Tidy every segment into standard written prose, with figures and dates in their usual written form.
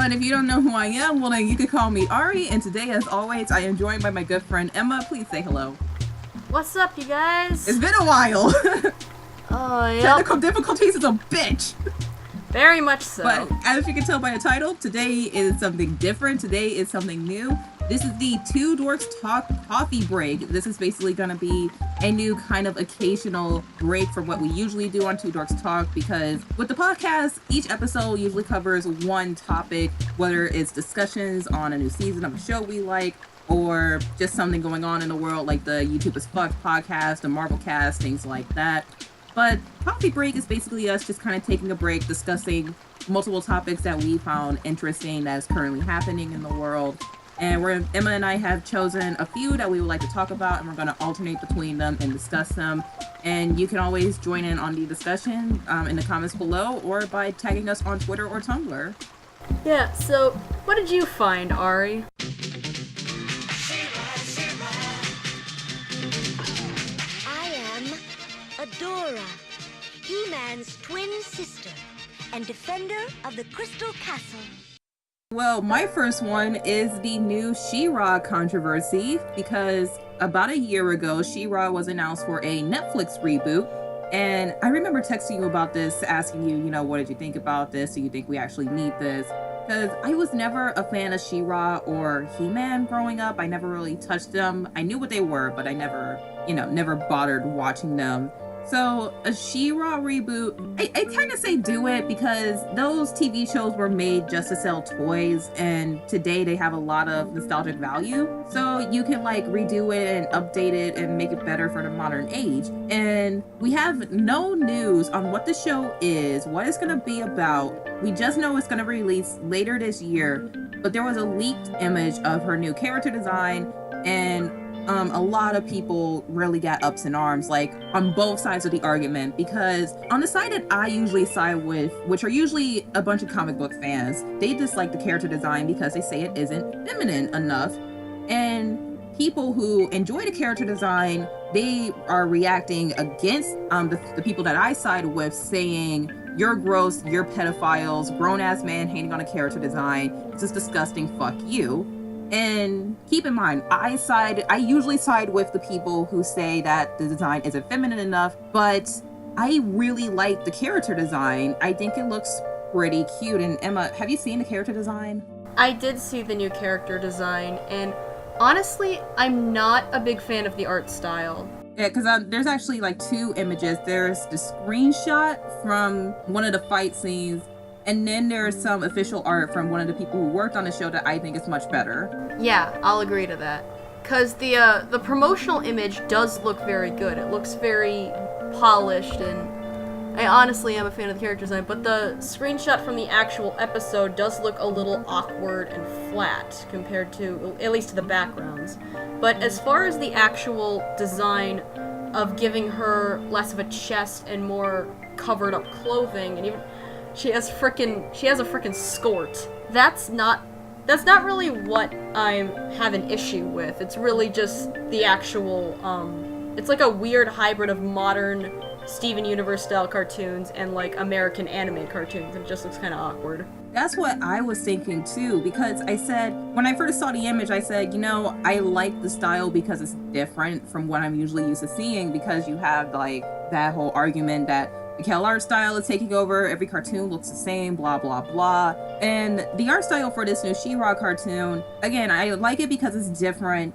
everyone. If you don't know who I am, well then you could call me Ari, and today, as always, I am joined by my good friend Emma. Please say hello. What's up, you guys? It's been a while. Yep. Technical difficulties is a bitch. Very much so. But as you can tell by the title, today is something different. Today is something new. This is the Two Dorks Talk Coffee Break. This is basically going to be a new kind of occasional break from what we usually do on Two Dorks Talk, because with the podcast, each episode usually covers one topic, whether it's discussions on a new season of a show we like, or just something going on in the world like the YouTube is Fucked podcast, the Marvel cast, things like that. But Coffee Break is basically us just kind of taking a break, discussing multiple topics that we found interesting that is currently happening in the world. And Emma and I have chosen a few that we would like to talk about, and we're going to alternate between them and discuss them. And you can always join in on the discussion in the comments below, or by tagging us on Twitter or Tumblr. Yeah, so what did you find, Ari? I am Adora, He-Man's twin sister and defender of the Crystal Castle. Well, my first one is the new She-Ra controversy, because about a year ago, She-Ra was announced for a Netflix reboot, and I remember texting you about this, asking you, what did you think about this? Do you think we actually need this? Because I was never a fan of She-Ra or He-Man growing up. I never really touched them. I knew what they were, but I never bothered watching them. So a She-Ra reboot, I kind of say do it, because those TV shows were made just to sell toys, and today they have a lot of nostalgic value. So you can redo it and update it and make it better for the modern age. And we have no news on what the show is, what it's going to be about. We just know it's going to release later this year, but there was a leaked image of her new character design, and a lot of people really got ups in arms, on both sides of the argument, because on the side that I usually side with, which are usually a bunch of comic book fans, they dislike the character design because they say it isn't feminine enough. And people who enjoy the character design, they are reacting against the people that I side with, saying, you're gross, you're pedophiles, grown-ass man hating on a character design, this is disgusting, fuck you. And keep in mind, I usually side with the people who say that the design isn't feminine enough, but I really like the character design. I think it looks pretty cute. And Emma, have you seen the character design? I did see the new character design, and honestly, I'm not a big fan of the art style. Yeah, because there's actually two images. There's the screenshot from one of the fight scenes, and then there's some official art from one of the people who worked on the show that I think is much better. Yeah, I'll agree to that. Because the promotional image does look very good. It looks very polished, and I honestly am a fan of the character design, but the screenshot from the actual episode does look a little awkward and flat compared to, at least to the backgrounds. But as far as the actual design of giving her less of a chest and more covered up clothing, and even she has a frickin' skirt. That's not really what I have an issue with. It's really just the actual, it's like a weird hybrid of modern Steven Universe style cartoons and American anime cartoons. It just looks kind of awkward. That's what I was thinking too, because I said, when I first saw the image, I said, I like the style because it's different from what I'm usually used to seeing, because you have that whole argument that the Kel art style is taking over, every cartoon looks the same, blah, blah, blah. And the art style for this new She-Ra cartoon, again, I like it because it's different,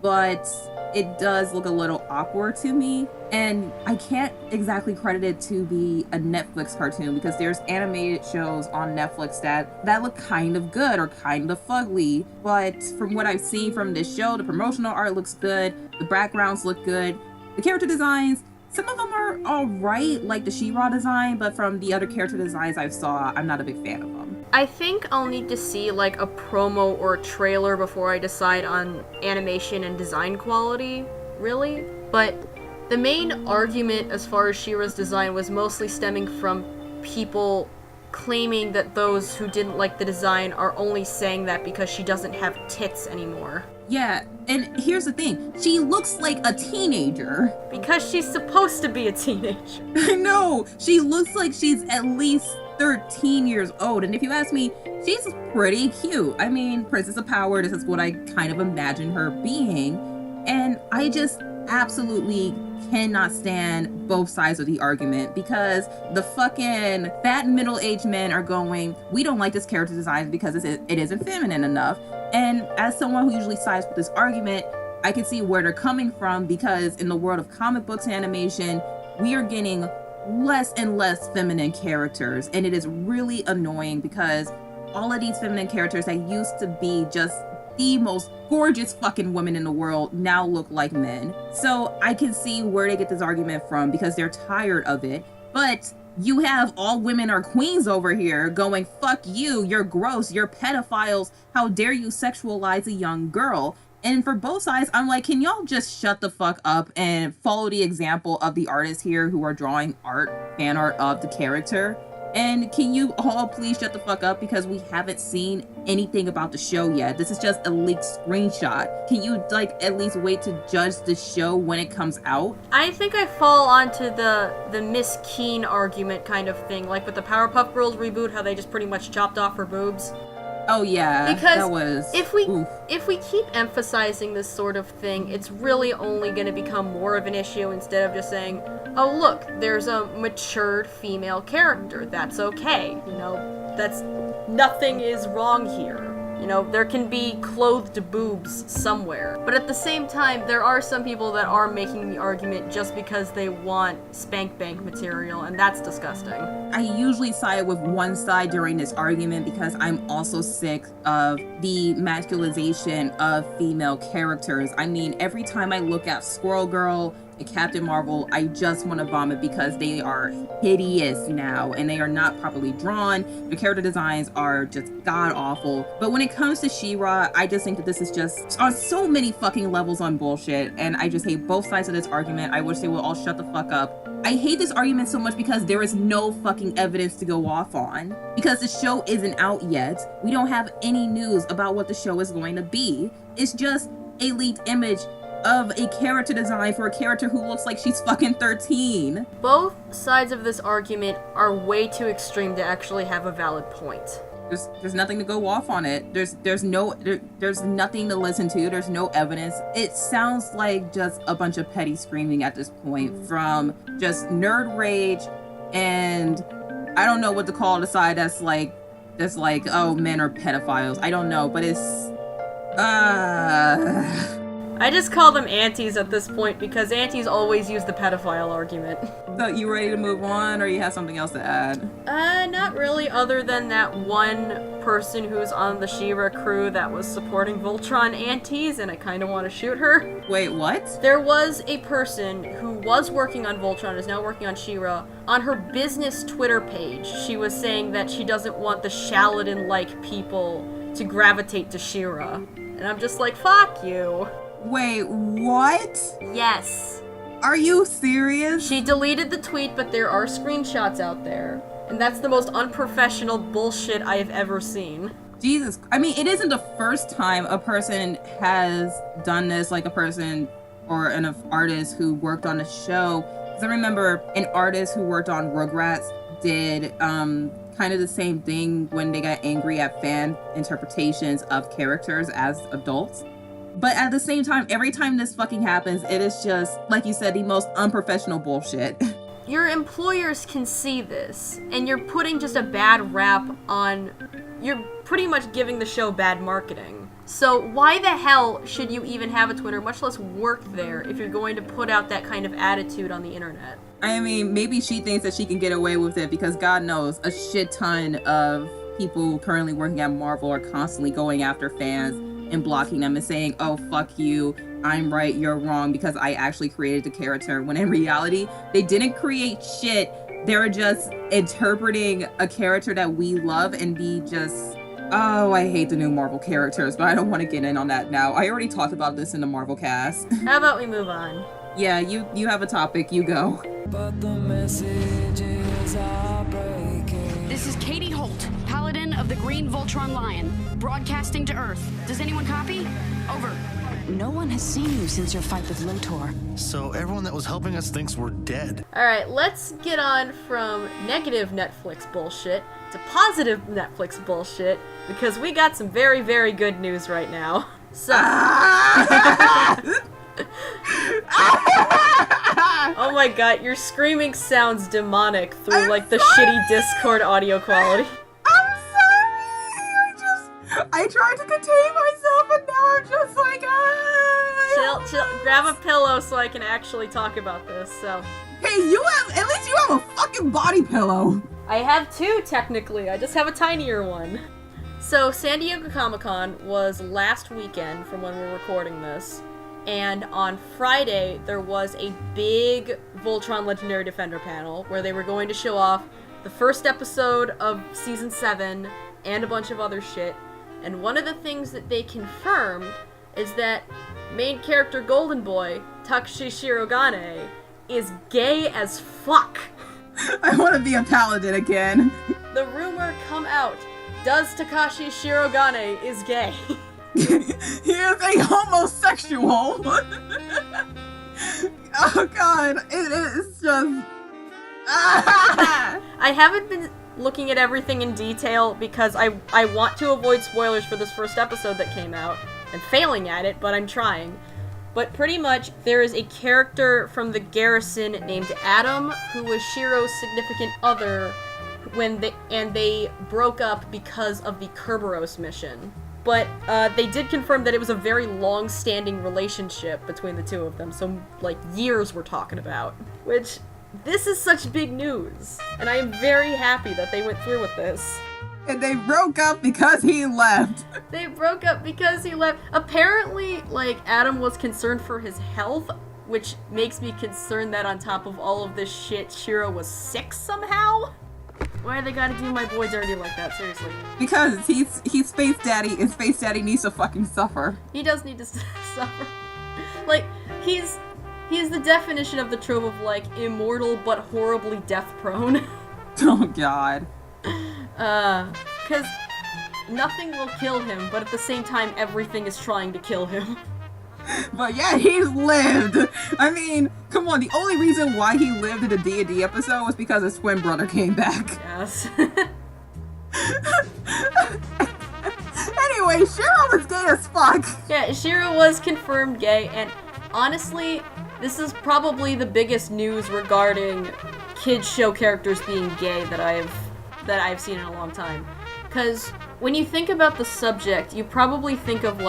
but it does look a little awkward to me. And I can't exactly credit it to be a Netflix cartoon, because there's animated shows on Netflix that look kind of good or kind of fugly. But from what I've seen from this show, the promotional art looks good, the backgrounds look good, the character designs, some of them are alright, like the She-Ra design, but from the other character designs I've saw, I'm not a big fan of them. I think I'll need to see a promo or a trailer before I decide on animation and design quality, really. But the main argument as far as She-Ra's design was mostly stemming from people claiming that those who didn't like the design are only saying that because she doesn't have tits anymore. Yeah, and here's the thing. She looks like a teenager. Because she's supposed to be a teenager. I know. She looks like she's at least 13 years old. And if you ask me, she's pretty cute. I mean, Princess of Power, this is what I kind of imagine her being. And I just absolutely cannot stand both sides of the argument, because the fucking fat middle-aged men are going, we don't like this character design because it isn't feminine enough. And as someone who usually sides with this argument, I can see where they're coming from, because in the world of comic books and animation, we are getting less and less feminine characters, and it is really annoying because all of these feminine characters that used to be just the most gorgeous fucking women in the world now look like men. So I can see where they get this argument from, because they're tired of it. But you have all women are queens over here going, fuck you, you're gross, you're pedophiles, how dare you sexualize a young girl. And for both sides, I'm like, can y'all just shut the fuck up and follow the example of the artists here who are drawing fan art of the character? And can you all please shut the fuck up, because we haven't seen anything about the show yet. This is just a leaked screenshot. Can you at least wait to judge the show when it comes out? I think I fall onto the Miss Keen argument kind of thing, like with the Powerpuff Girls reboot, how they just pretty much chopped off her boobs. Oh yeah, because that was... if we keep emphasizing this sort of thing, it's really only going to become more of an issue, instead of just saying, oh look, there's a matured female character, that's okay, nothing is wrong here. There can be clothed boobs somewhere. But at the same time, there are some people that are making the argument just because they want spank bank material, and that's disgusting. I usually side with one side during this argument, because I'm also sick of the masculization of female characters. I mean, every time I look at Squirrel Girl and Captain Marvel, I just want to vomit, because they are hideous now, and they are not properly drawn. The character designs are just god-awful. But when it comes to She-Ra, I just think that this is just on so many fucking levels on bullshit, and I just hate both sides of this argument. I wish they would all shut the fuck up. I hate this argument so much because there is no fucking evidence to go off on. Because the show isn't out yet. We don't have any news about what the show is going to be. It's just a leaked image of a character design for a character who looks like she's fucking 13. Both sides of this argument are way too extreme to actually have a valid point. There's nothing to go off on it. There's nothing to listen to. There's no evidence. It sounds like just a bunch of petty screaming at this point, from just nerd rage, and I don't know what to call the side that's like, oh, men are pedophiles. I don't know, but it's I just call them aunties at this point, because aunties always use the pedophile argument. So you ready to move on, or you have something else to add? Not really, other than that one person who's on the She-Ra crew that was supporting Voltron aunties, and I kind of want to shoot her. Wait, what? There was a person who was working on Voltron, is now working on She-Ra. On her business Twitter page, she was saying that she doesn't want the Shaladin-like people to gravitate to She-Ra. And I'm just like, fuck you. Wait, what? Yes. Are you serious? She deleted the tweet, but there are screenshots out there. And that's the most unprofessional bullshit I have ever seen. Jesus. I mean, it isn't the first time a person has done this, like a person or an artist who worked on a show. Because I remember an artist who worked on Rugrats did kind of the same thing when they got angry at fan interpretations of characters as adults. But at the same time, every time this fucking happens, it is just, like you said, the most unprofessional bullshit. Your employers can see this, and you're putting just a bad rap on... You're pretty much giving the show bad marketing. So why the hell should you even have a Twitter, much less work there, if you're going to put out that kind of attitude on the internet? I mean, maybe she thinks that she can get away with it, because God knows, a shit ton of people currently working at Marvel are constantly going after fans and blocking them and saying, oh, fuck you, I'm right, you're wrong, because I actually created the character, when in reality, they didn't create shit. They're just interpreting a character that we love and be just, oh, I hate the new Marvel characters, but I don't want to get in on that now. I already talked about this in the Marvel cast. How about we move on? Yeah, you have a topic, you go. But the messages are breaking. This is Katie Holt, Paladin of the Green Voltron Lion, broadcasting to Earth. Does anyone copy? Over. no one has seen you since your fight with Lotor. So everyone that was helping us thinks we're dead. Alright, let's get on from negative Netflix bullshit to positive Netflix bullshit, because we got some very, very good news right now. So... Oh my god, your screaming sounds demonic through, the shitty Discord audio quality. I'm sorry! I tried to contain myself and now I'm just like, Chill, grab a pillow so I can actually talk about this, so... Hey, at least you have a fucking body pillow! I have two, technically, I just have a tinier one. So, San Diego Comic-Con was last weekend from when we're recording this, and on Friday there was a big Voltron Legendary Defender panel where they were going to show off the first episode of Season 7 and a bunch of other shit, and one of the things that they confirmed is that main character Golden Boy, Takashi Shirogane, is gay as fuck. I want to be a paladin again. The rumor come out. Does Takashi Shirogane is gay? He is a homosexual. Oh god, it is just... I haven't been looking at everything in detail because I want to avoid spoilers for this first episode that came out. I'm failing at it, but I'm trying. But pretty much, there is a character from the Garrison named Adam, who was Shiro's significant other when they broke up because of the Kerberos mission. But they did confirm that it was a very long-standing relationship between the two of them, so years we're talking about. Which, this is such big news, and I am very happy that they went through with this. And they broke up because he left. They broke up because he left. Apparently, Adam was concerned for his health, which makes me concerned that on top of all of this shit, Shiro was sick somehow? Why they gotta do my boy dirty like that, seriously? Because he's Space Daddy, and Space Daddy needs to fucking suffer. He does need to suffer. He's the definition of the trope of, immortal but horribly death-prone. Oh god. Because nothing will kill him, but at the same time, everything is trying to kill him. But yeah, he's lived! I mean, come on, the only reason why he lived in the D&D episode was because his twin brother came back. Yes. Anyway, Shiro was gay as fuck! Yeah, Shiro was confirmed gay, and honestly, this is probably the biggest news regarding kids show characters being gay that I've seen in a long time. Because when you think about the subject, you probably think of,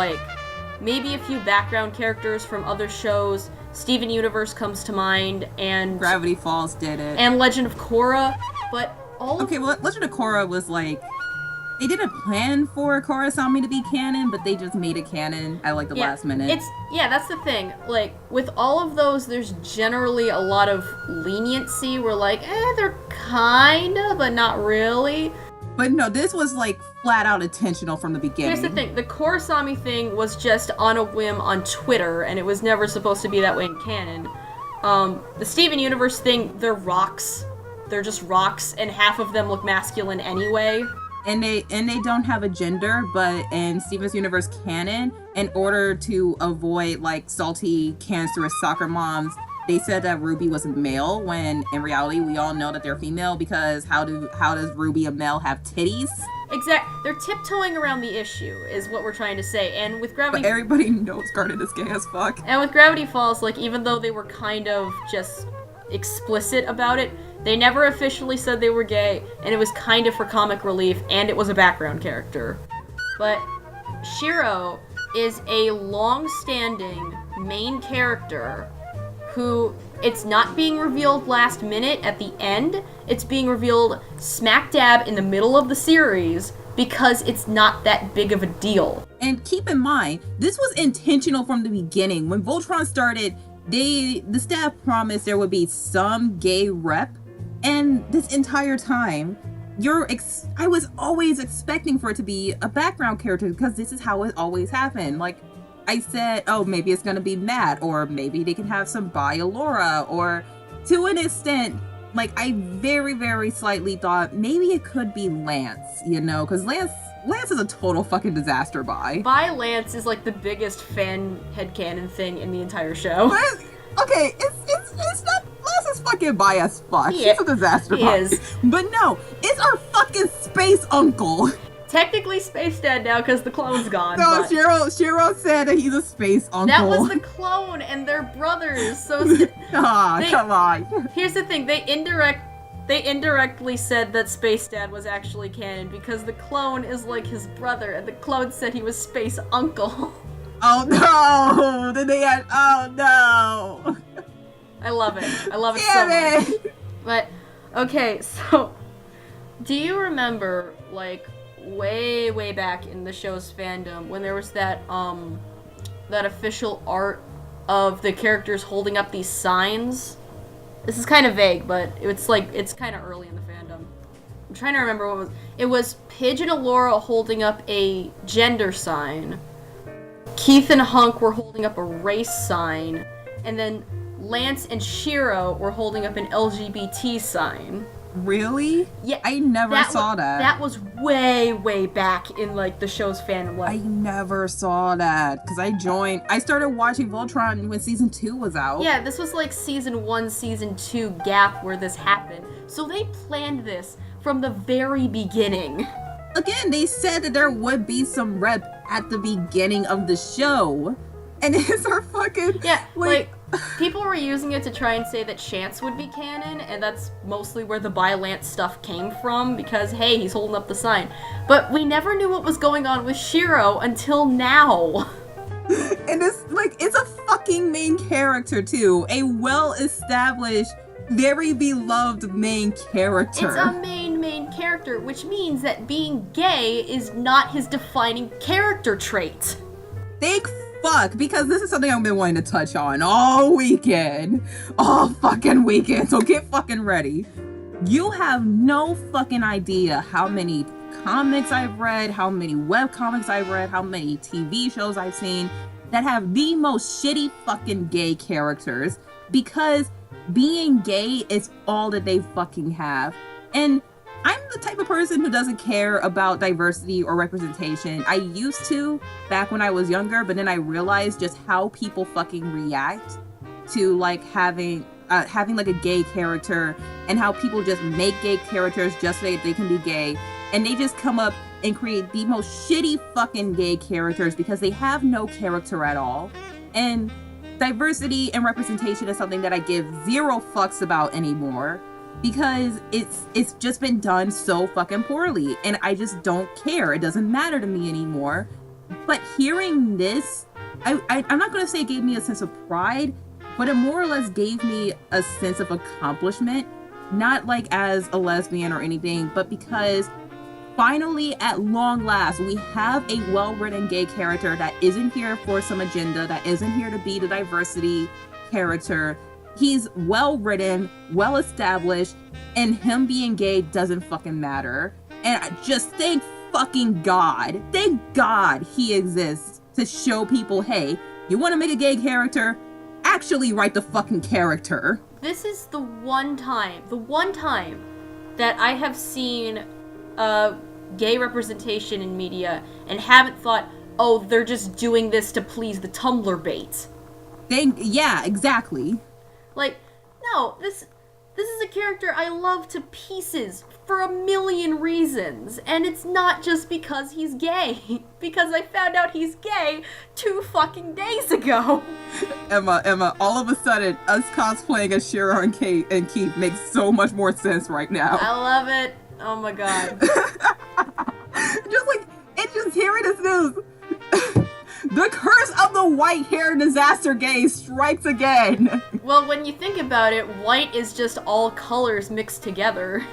maybe a few background characters from other shows. Steven Universe comes to mind, and... Gravity Falls did it. And Legend of Korra, but all... Okay, well, Legend of Korra was, they didn't plan for Korrasami to be canon, but they just made it canon at, the last minute. That's the thing. With all of those, there's generally a lot of leniency. We're they're kinda, but not really. But no, this was, flat out intentional from the beginning. Here's the thing. The Korrasami thing was just on a whim on Twitter, and it was never supposed to be that way in canon. The Steven Universe thing, they're rocks. They're just rocks, and half of them look masculine anyway. And they don't have a gender, but in Steven's Universe canon, in order to avoid, salty, cancerous soccer moms, they said that Ruby was a male, when in reality we all know that they're female, because how does Ruby, a male, have titties? Exactly. They're tiptoeing around the issue, is what we're trying to say. And with Gravity... But everybody knows Garnet is gay as fuck. And with Gravity Falls, even though they were kind of just explicit about it, they never officially said they were gay, and it was kind of for comic relief, and it was a background character. But Shiro is a long-standing main character who, it's not being revealed last minute at the end, it's being revealed smack dab in the middle of the series because it's not that big of a deal. And keep in mind, this was intentional from the beginning. When Voltron started, the staff promised there would be some gay rep, and this entire time, I was always expecting for it to be a background character because this is how it always happened. I said, oh, maybe it's gonna be Matt, or maybe they can have some Bi-Alora, or to an extent, I very, very slightly thought maybe it could be Lance, because Lance Lance is a total fucking disaster bi. Bi Lance is like the biggest fan headcanon thing in the entire show. Okay, it's not. Lance is fucking bi as fuck. He He's a disaster he bi. is. But no, it's our fucking space uncle. Technically Space Dad now because the clone's gone. No, but Shiro said that he's a space uncle. that was the clone, and they're brothers. So come on. Here's the thing: they indirectly said that Space Dad was actually canon because the clone is like his brother, and the clone said he was Space Uncle. Oh no! Then they had. Oh no! I love it. I love it Damn so much. But okay, so do you remember like way back in the show's fandom when there was that official art of the characters holding up these signs? This is kind of vague, but it's kind of early in the fandom. I'm trying to remember what it was. It was Pidge and Allura holding up a gender sign. Keith and Hunk were holding up a race sign, and then Lance and Shiro were holding up an LGBT sign. Really? Yeah, I never saw that. That was way back in like the show's fandom. I never saw that because I started watching Voltron when season 2 was out. Yeah, this was like season 1, season 2 gap where this happened. So they planned this from the very beginning. Again, they said that there would be some rep at the beginning of the show, and it's our fucking like people were using it to try and say that Chance would be canon, and that's mostly where the Bi Lance stuff came from because hey, he's holding up the sign. But we never knew what was going on with Shiro until now. And it's a fucking main character too, a well-established, very beloved main character. It's a main character, which means that being gay is not his defining character trait. Thank fuck, because this is something I've been wanting to touch on all weekend. All fucking weekend, so get fucking ready. You have no fucking idea how many comics I've read, how many webcomics I've read, how many TV shows I've seen that have the most shitty fucking gay characters because being gay is all that they fucking have. And I'm the type of person who doesn't care about diversity or representation. I used to back when I was younger, but then I realized just how people fucking react to like having like a gay character and how people just make gay characters just so they can be gay. And they just come up and create the most shitty fucking gay characters because they have no character at all. And diversity and representation is something that I give zero fucks about anymore because it's just been done so fucking poorly and I just don't care. It doesn't matter to me anymore. But hearing this, I'm not going to say it gave me a sense of pride, but it more or less gave me a sense of accomplishment. Not like as a lesbian or anything, but because finally, at long last, we have a well-written gay character that isn't here for some agenda, that isn't here to be the diversity character. He's well-written, well-established, and him being gay doesn't fucking matter. And I just thank fucking God. Thank God he exists to show people, hey, you want to make a gay character? Actually write the fucking character. This is the one time that I have seen gay representation in media and haven't thought, oh, they're just doing this to please the Tumblr bait. Yeah, exactly. Like, no, this is a character I love to pieces for a million reasons, and it's not just because he's gay, because I found out he's gay 2 fucking days ago. Emma, all of a sudden, us cosplaying as Shiro and Keith makes so much more sense right now. I love it. Oh my god. just hearing this news. The curse of the white-haired disaster gay strikes again. Well, when you think about it, white is just all colors mixed together.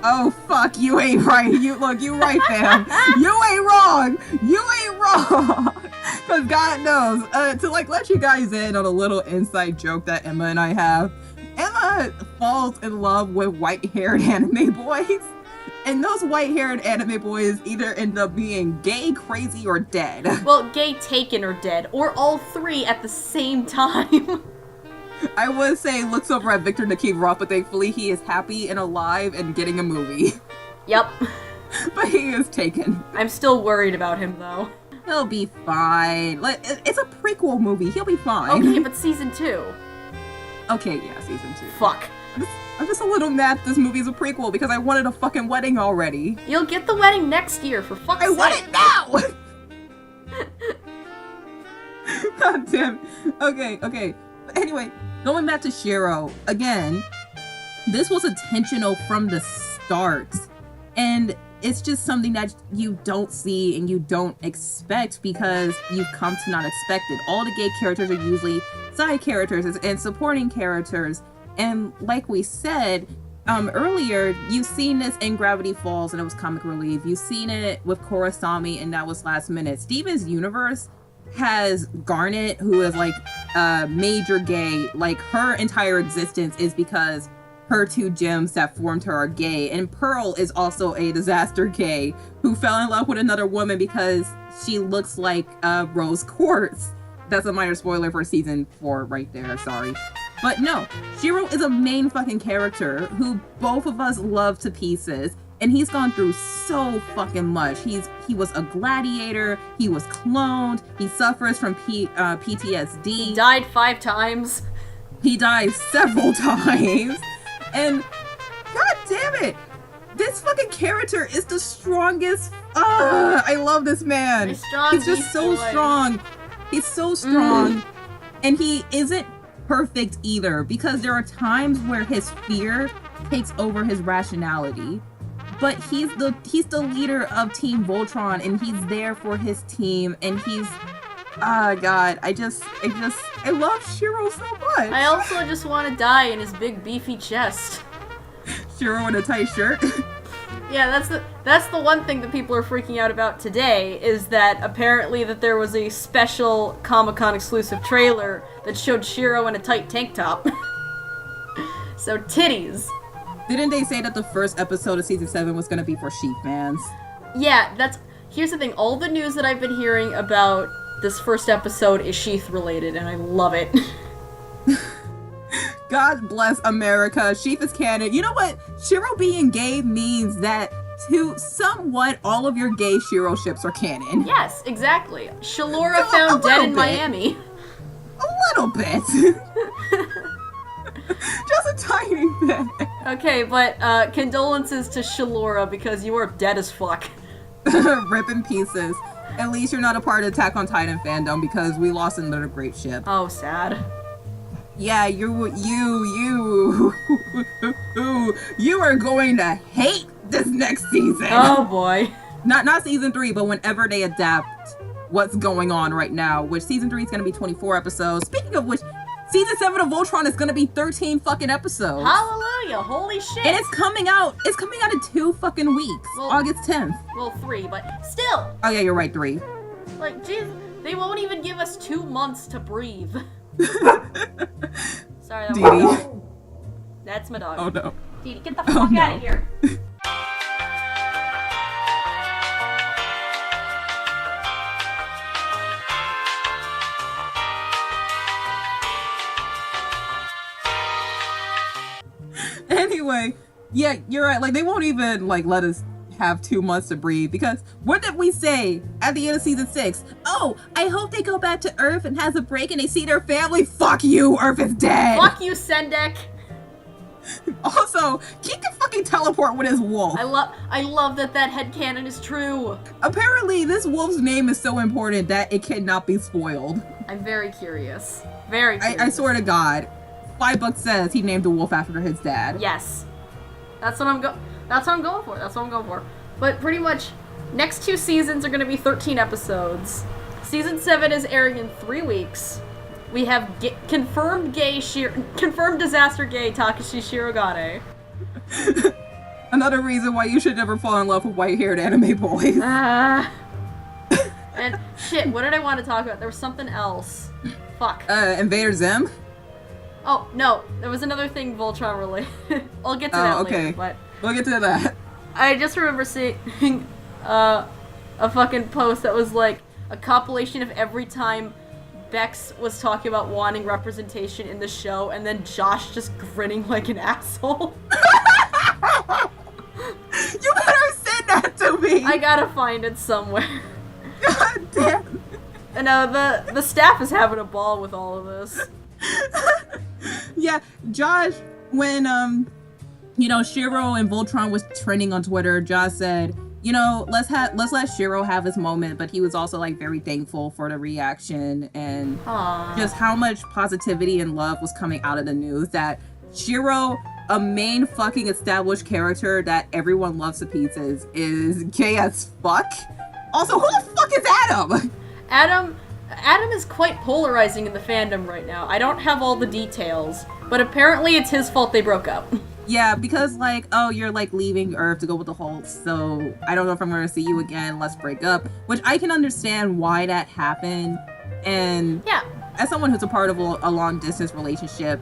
Oh, fuck, you ain't right. You right, fam. You ain't wrong. Because God knows, to let you guys in on a little inside joke that Emma and I have, Emma falls in love with white-haired anime boys. And those white-haired anime boys either end up being gay, crazy, or dead. Well, gay, taken, or dead. Or all 3 at the same time. I would say looks over at Victor Nikiforov, but thankfully he is happy and alive and getting a movie. Yep. But he is taken. I'm still worried about him, though. He'll be fine. Like, it's a prequel movie. He'll be fine. Okay, but season 2. Okay, yeah, season 2. Fuck. I'm just a little mad this movie's a prequel because I wanted a fucking wedding already. You'll get the wedding next year, for fuck's sake. I want it now! God damn. Okay. Anyway, going back to Shiro, again, this was intentional from the start. And it's just something that you don't see and you don't expect because you've come to not expect it. All the gay characters are usually side characters and supporting characters. And like we said earlier, you've seen this in Gravity Falls and it was comic relief. You've seen it with Korosami and that was Last Minute. Steven's universe has Garnet, who is like major gay. Like her entire existence is because her two gems that formed her are gay. And Pearl is also a disaster gay who fell in love with another woman because she looks like Rose Quartz. That's a minor spoiler for season 4 right there, sorry. But no, Shiro is a main fucking character who both of us love to pieces. And he's gone through so fucking much. He was a gladiator, he was cloned, he suffers from PTSD. He died 5 times. He died several times. And god damn it, this fucking character is the strongest. I love this man. He's just so strong. He's so strong. And he isn't perfect either because there are times where his fear takes over his rationality. But he's the leader of Team Voltron and he's there for his team and he's god, I love Shiro so much. I also just want to die in his big beefy chest. Shiro in a tight shirt. Yeah, that's the one thing that people are freaking out about today is that apparently that there was a special Comic-Con exclusive trailer that showed Shiro in a tight tank top. So titties. Didn't they say that the first episode of season 7 was gonna be for sheep fans? Yeah, here's the thing, all the news that I've been hearing about this first episode is Sheath related, and I love it. God bless America. Sheath is canon. You know what? Shiro being gay means that to somewhat all of your gay Shiro ships are canon. Yes, exactly. Shalora found dead in Miami. A little bit. Just a tiny bit. Okay, but condolences to Shalora because you are dead as fuck. Rip in pieces. At least you're not a part of Attack on Titan fandom because we lost another great ship. Oh, sad. Yeah, you are going to hate this next season. Oh boy. Not season 3, but whenever they adapt what's going on right now, which season 3 is going to be 24 episodes. Speaking of which, season 7 of Voltron is going to be 13 fucking episodes. Hallelujah, holy shit. And it's coming out in 2 fucking weeks. Well, August 10th. Well, 3, but still. Oh yeah, you're right, 3. Like, jeez, they won't even give us 2 months to breathe. Sorry, that was That's my dog. Oh no. Didi, get the fuck out of here. Anyway, yeah, you're right. Like, they won't even, like, let us have 2 months to breathe because what did we say at the end of season 6? Oh, I hope they go back to Earth and has a break and they see their family. Fuck you, Earth is dead. Fuck you, Sendek. Also, he can fucking teleport with his wolf. I love that headcanon is true. Apparently, this wolf's name is so important that it cannot be spoiled. I'm very curious. Very curious. I swear to God, $5 says he named the wolf after his dad. Yes. That's what I'm going for. But pretty much, next 2 seasons are going to be 13 episodes. Season 7 is airing in 3 weeks. We have confirmed disaster gay Takashi Shirogane. Another reason why you should never fall in love with white-haired anime boys. And shit, what did I want to talk about? There was something else. Fuck. Invader Zim? Oh, no. There was another thing Voltron related. I'll get to that later, but... We'll get to that. I just remember seeing a fucking post that was like a compilation of every time Bex was talking about wanting representation in the show, and then Josh just grinning like an asshole. You better send that to me. I gotta find it somewhere. God damn. And the staff is having a ball with all of this. Yeah, Josh, when Shiro and Voltron was trending on Twitter, Josh said, let's let Shiro have his moment, but he was also like very thankful for the reaction and just how much positivity and love was coming out of the news that Shiro, a main fucking established character that everyone loves to pieces, is gay as fuck. Also, who the fuck is Adam? Adam is quite polarizing in the fandom right now. I don't have all the details, but apparently it's his fault they broke up. Yeah, because you're leaving Earth to go with the Hulk, so I don't know if I'm going to see you again, let's break up. Which I can understand why that happened. And yeah, as someone who's a part of a long distance relationship,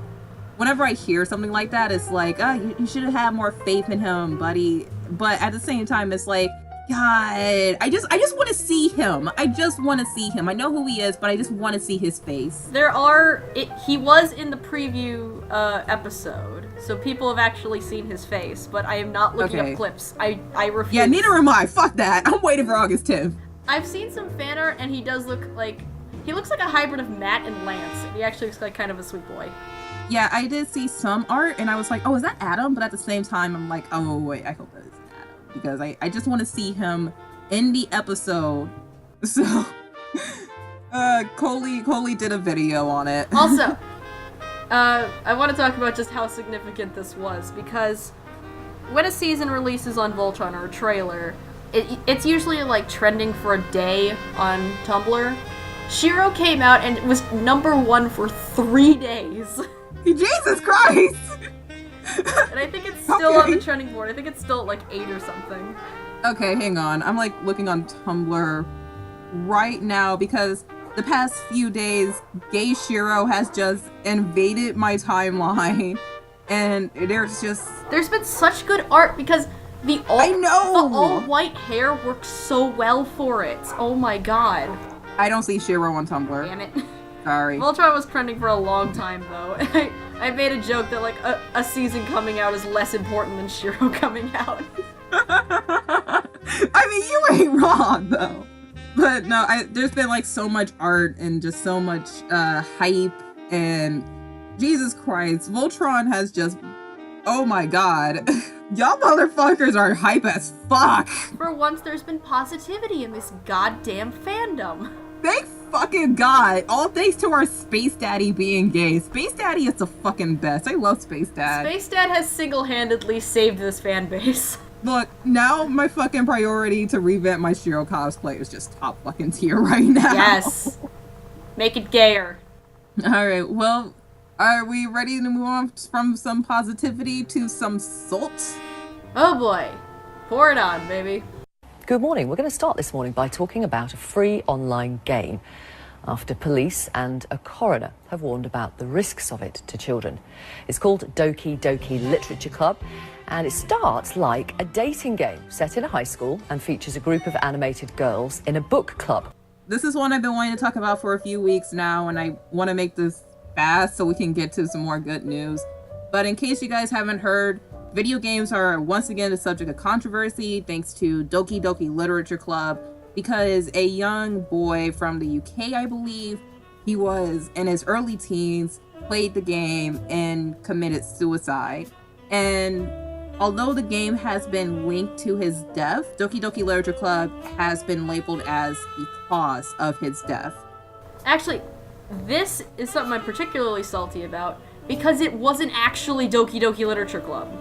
whenever I hear something like that, it's like, you should have had more faith in him, buddy. But at the same time, it's like, God, I just want to see him. I just want to see him. I know who he is, but I just want to see his face. He was in the preview episode, so people have actually seen his face, but I am not looking up clips. I refuse. Yeah, neither am I. Fuck that. I'm waiting for August 10th. I've seen some fan art, and he looks like a hybrid of Matt and Lance. He actually looks like kind of a sweet boy. Yeah, I did see some art, and I was like, oh, is that Adam? But at the same time, I'm like, oh, wait, I hope that is Adam. Because I just want to see him in the episode. So, Coley did a video on it. Also, I want to talk about just how significant this was, because when a season releases on Voltron or a trailer, it's usually like trending for a day on Tumblr. Shiro came out and was #1 for 3 days. Jesus Christ! And I think it's still on the trending board. I think it's still at 8 or something. Okay, hang on. I'm looking on Tumblr right now because the past few days, Gay Shiro has just invaded my timeline. And there's been such good art because the all-white hair works so well for it. Oh my god. I don't see Shiro on Tumblr. Damn it. Sorry. Voltron was trending for a long time, though. I made a joke that, a season coming out is less important than Shiro coming out. I mean, you ain't wrong, though. But no, there's been, so much art and just so much hype, and Jesus Christ, Voltron has just... Oh my god. Y'all motherfuckers are hype as fuck! For once, there's been positivity in this goddamn fandom. Thank fucking God. All thanks to our Space Daddy being gay. Space Daddy is the fucking best. I love Space Dad. Space Dad has single-handedly saved this fan base. Look, now my fucking priority to revamp my Shiro cosplay is just top fucking tier right now. Yes. Make it gayer. Alright, well, are we ready to move on from some positivity to some salt? Oh boy. Pour it on, baby. Good morning. We're going to start this morning by talking about a free online game after police and a coroner have warned about the risks of it to children. It's called Doki Doki Literature Club, and it starts like a dating game set in a high school and features a group of animated girls in a book club. This is one I've been wanting to talk about for a few weeks now, and I want to make this fast so we can get to some more good news. But in case you guys haven't heard, video games are once again the subject of controversy thanks to Doki Doki Literature Club, because a young boy from the UK, I believe, he was in his early teens, played the game and committed suicide. And although the game has been linked to his death, Doki Doki Literature Club has been labeled as the cause of his death. Actually, this is something I'm particularly salty about, because it wasn't actually Doki Doki Literature Club.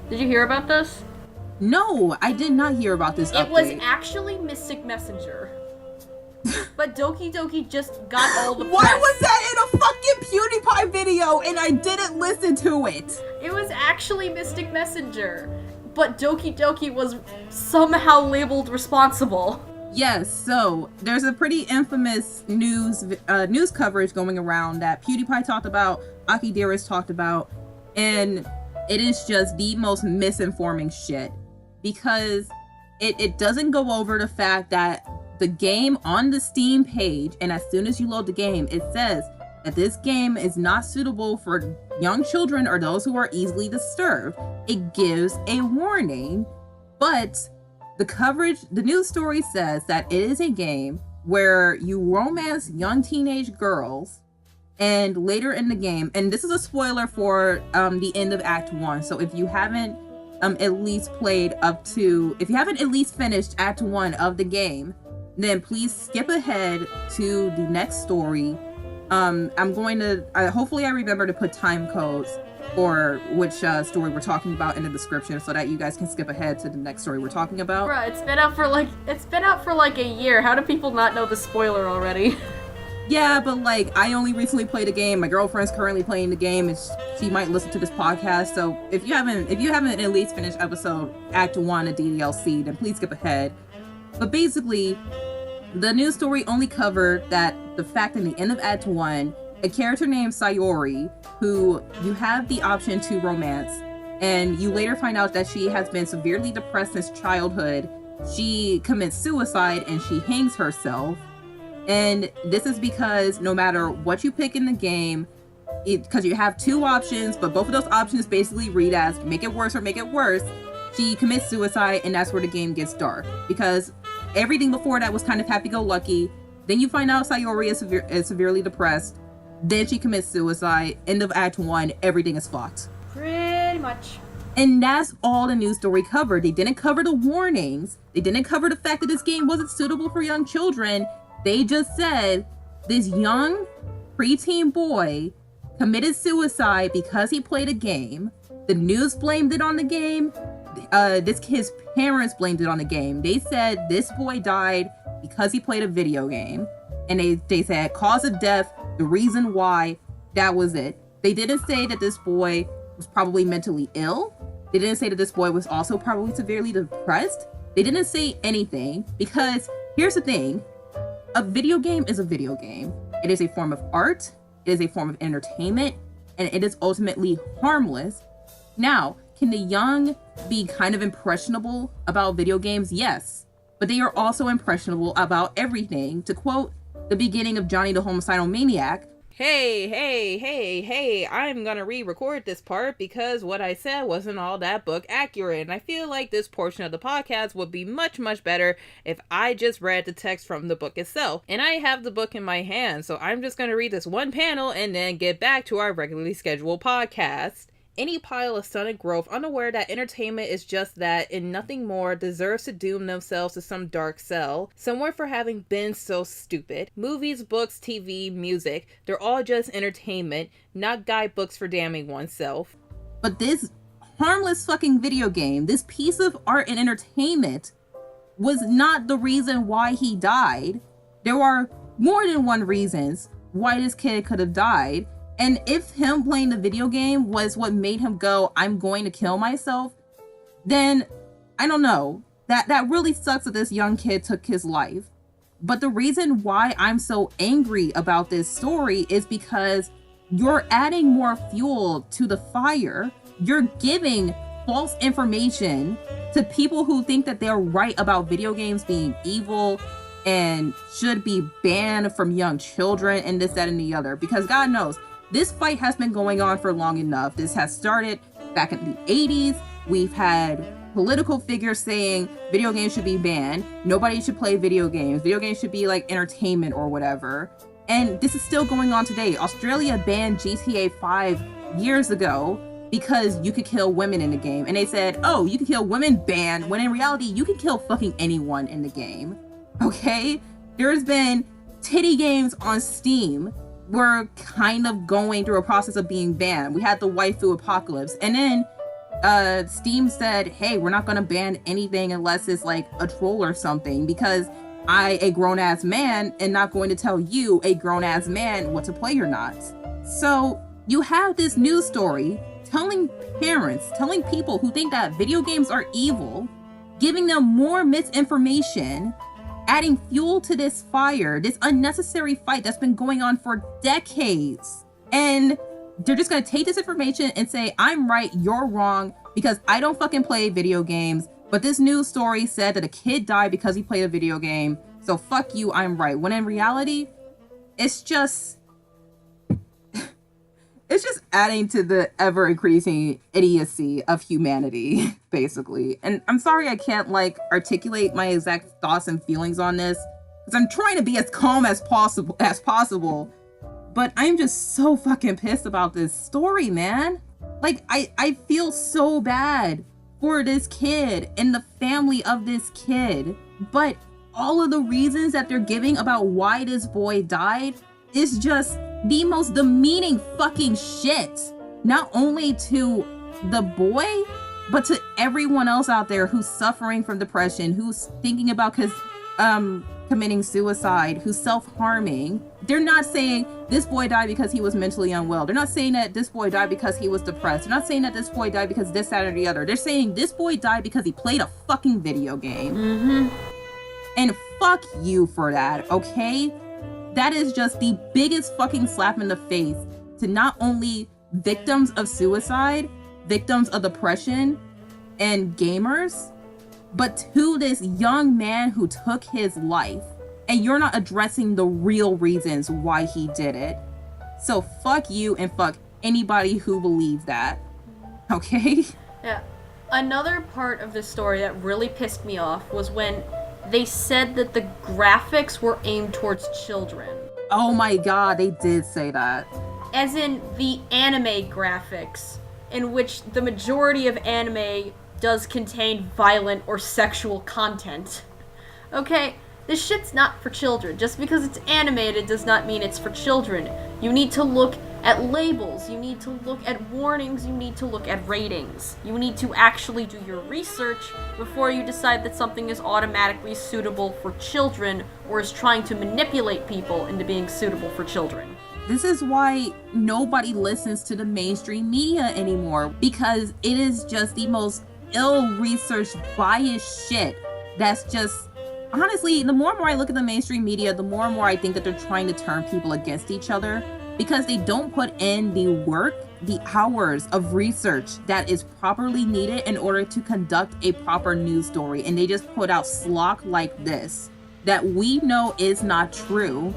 Did you hear about this? No, I did not hear about this update. It was actually Mystic Messenger. But Doki Doki just got all the press. Why was that in a fucking PewDiePie video and I didn't listen to it? It was actually Mystic Messenger, but Doki Doki was somehow labeled responsible. Yes, so there's a pretty infamous news coverage going around that PewDiePie talked about, Aki Dearest talked about, and it is just the most misinforming shit, because it doesn't go over the fact that the game on the Steam page, and as soon as you load the game, it says that this game is not suitable for young children or those who are easily disturbed. It gives a warning, but the news story says that it is a game where you romance young teenage girls, and later in the game, and this is a spoiler for the end of Act 1, so if you haven't at least finished Act 1 of the game, then please skip ahead to the next story. I'm going to, hopefully I remember to put time codes for which story we're talking about in the description so that you guys can skip ahead to the next story we're talking about. Bruh, it's been out for like a year. How do people not know the spoiler already? Yeah, but like, I only recently played the game. My girlfriend's currently playing the game, and she might listen to this podcast. So if you haven't at least finished Act 1 of DDLC, then please skip ahead. But basically, the news story only covered that the fact in the end of Act 1, a character named Sayori, who you have the option to romance, and you later find out that she has been severely depressed since childhood. She commits suicide and she hangs herself. And this is because no matter what you pick in the game, because you have two options, but both of those options basically read as make it worse or make it worse, she commits suicide, and that's where the game gets dark. Because everything before that was kind of happy-go-lucky. Then you find out Sayori is severely depressed. Then she commits suicide. End of Act 1, everything is fucked. Pretty much. And that's all the news story covered. They didn't cover the warnings. They didn't cover the fact that this game wasn't suitable for young children. They just said this young preteen boy committed suicide because he played a game. The news blamed it on the game. His parents blamed it on the game. They said this boy died because he played a video game. And they said cause of death, the reason why, that was it. They didn't say that this boy was probably mentally ill. They didn't say that this boy was also probably severely depressed. They didn't say anything, because here's the thing. A video game is a video game. It is a form of art, it is a form of entertainment, and it is ultimately harmless. Now, can the young be kind of impressionable about video games? Yes, but they are also impressionable about everything. To quote the beginning of Johnny the Homicidal Maniac, Hey, I'm gonna re-record this part because what I said wasn't all that book accurate, and I feel like this portion of the podcast would be much, much better if I just read the text from the book itself. And I have the book in my hand, so I'm just gonna read this one panel and then get back to our regularly scheduled podcast. Any pile of stunted growth, unaware that entertainment is just that and nothing more, deserves to doom themselves to some dark cell, somewhere for having been so stupid. Movies, books, TV, music, they're all just entertainment, not guidebooks for damning oneself. But this harmless fucking video game, this piece of art and entertainment, was not the reason why he died. There are more than one reasons why this kid could have died. And if him playing the video game was what made him go, I'm going to kill myself, then I don't know. That really sucks that this young kid took his life. But the reason why I'm so angry about this story is because you're adding more fuel to the fire. You're giving false information to people who think that they're right about video games being evil and should be banned from young children and this, that, and the other. Because God knows, this fight has been going on for long enough. This has started back in the 80s. We've had political figures saying video games should be banned. Nobody should play video games. Video games should be like entertainment or whatever. And this is still going on today. Australia banned GTA 5 years ago because you could kill women in the game. And they said, oh, you can kill women, banned, when in reality, you can kill fucking anyone in the game. Okay? There's been titty games on Steam. We're kind of going through a process of being banned. We had the waifu apocalypse, and then Steam said, hey, we're not gonna ban anything unless it's like a troll or something, because I, a grown-ass man, am not going to tell you, a grown-ass man, what to play or not. So you have this news story telling parents, telling people who think that video games are evil, giving them more misinformation, adding fuel to this fire, this unnecessary fight that's been going on for decades. And they're just gonna take this information and say, I'm right, you're wrong, because I don't fucking play video games, but this news story said that a kid died because he played a video game, so fuck you, I'm right. When in reality, it's just, it's just adding to the ever increasing idiocy of humanity, basically. And I'm sorry I can't like articulate my exact thoughts and feelings on this, because I'm trying to be as calm as possible. But I'm just so fucking pissed about this story, man. Like, I feel so bad for this kid and the family of this kid. But all of the reasons that they're giving about why this boy died is just the most demeaning fucking shit. Not only to the boy, but to everyone else out there who's suffering from depression, who's thinking about committing suicide, who's self-harming. They're not saying this boy died because he was mentally unwell. They're not saying that this boy died because he was depressed. They're not saying that this boy died because this, that, or the other. They're saying this boy died because he played a fucking video game. Mm-hmm. And fuck you for that, okay? That is just the biggest fucking slap in the face to not only victims of suicide, victims of depression, and gamers, but to this young man who took his life. And you're not addressing the real reasons why he did it. So fuck you and fuck anybody who believes that. Okay? Yeah. Another part of this story that really pissed me off was when they said that the graphics were aimed towards children. Oh my god, they did say that. As in the anime graphics, in which the majority of anime does contain violent or sexual content. Okay, this shit's not for children. Just because it's animated does not mean it's for children. You need to look at labels, you need to look at warnings, you need to look at ratings. You need to actually do your research before you decide that something is automatically suitable for children or is trying to manipulate people into being suitable for children. This is why nobody listens to the mainstream media anymore, because it is just the most ill-researched, biased shit that's just... Honestly, the more and more I look at the mainstream media, the more and more I think that they're trying to turn people against each other, because they don't put in the work, the hours of research that is properly needed in order to conduct a proper news story. And they just put out slop like this that we know is not true.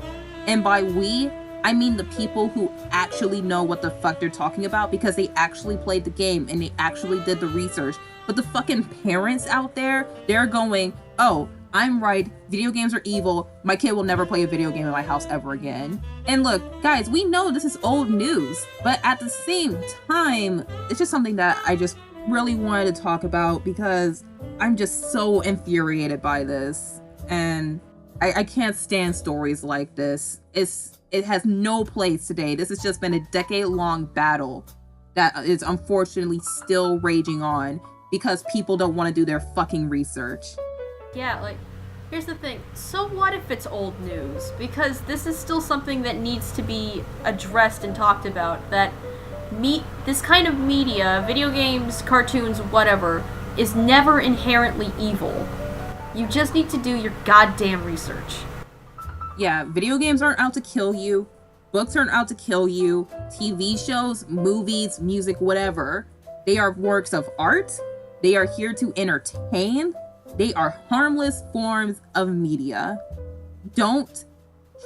And by we, I mean the people who actually know what the fuck they're talking about, because they actually played the game and they actually did the research. But the fucking parents out there, they're going, oh, I'm right, video games are evil, my kid will never play a video game in my house ever again. And look, guys, we know this is old news, but at the same time, it's just something that I just really wanted to talk about, because I'm just so infuriated by this. And I can't stand stories like this. It has no place today. This has just been a decade-long battle that is unfortunately still raging on because people don't want to do their fucking research. Yeah, like, here's the thing. So what if it's old news? Because this is still something that needs to be addressed and talked about. That this kind of media, video games, cartoons, whatever, is never inherently evil. You just need to do your goddamn research. Yeah, video games aren't out to kill you. Books aren't out to kill you. TV shows, movies, music, whatever. They are works of art. They are here to entertain. They are harmless forms of media. Don't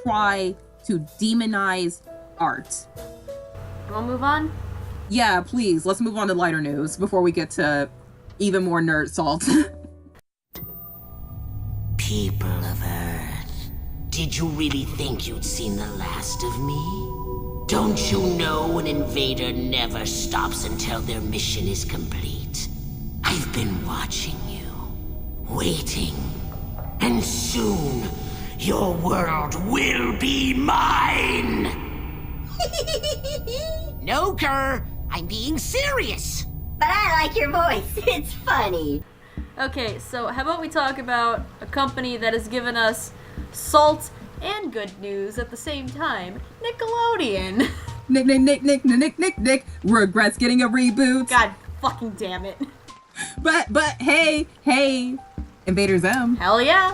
try to demonize art. You wanna move on? Yeah, please. Let's move on to lighter news before we get to even more nerd salt. People of Earth, did you really think you'd seen the last of me? Don't you know an invader never stops until their mission is complete? I've been watching you, waiting, and soon your world will be mine! No, Kerr, I'm being serious. But I like your voice. It's funny. Okay, so how about we talk about a company that has given us salt and good news at the same time? Nickelodeon. Nick. Rugrats getting a reboot. God fucking damn it. But hey, Invader Zim. Hell yeah.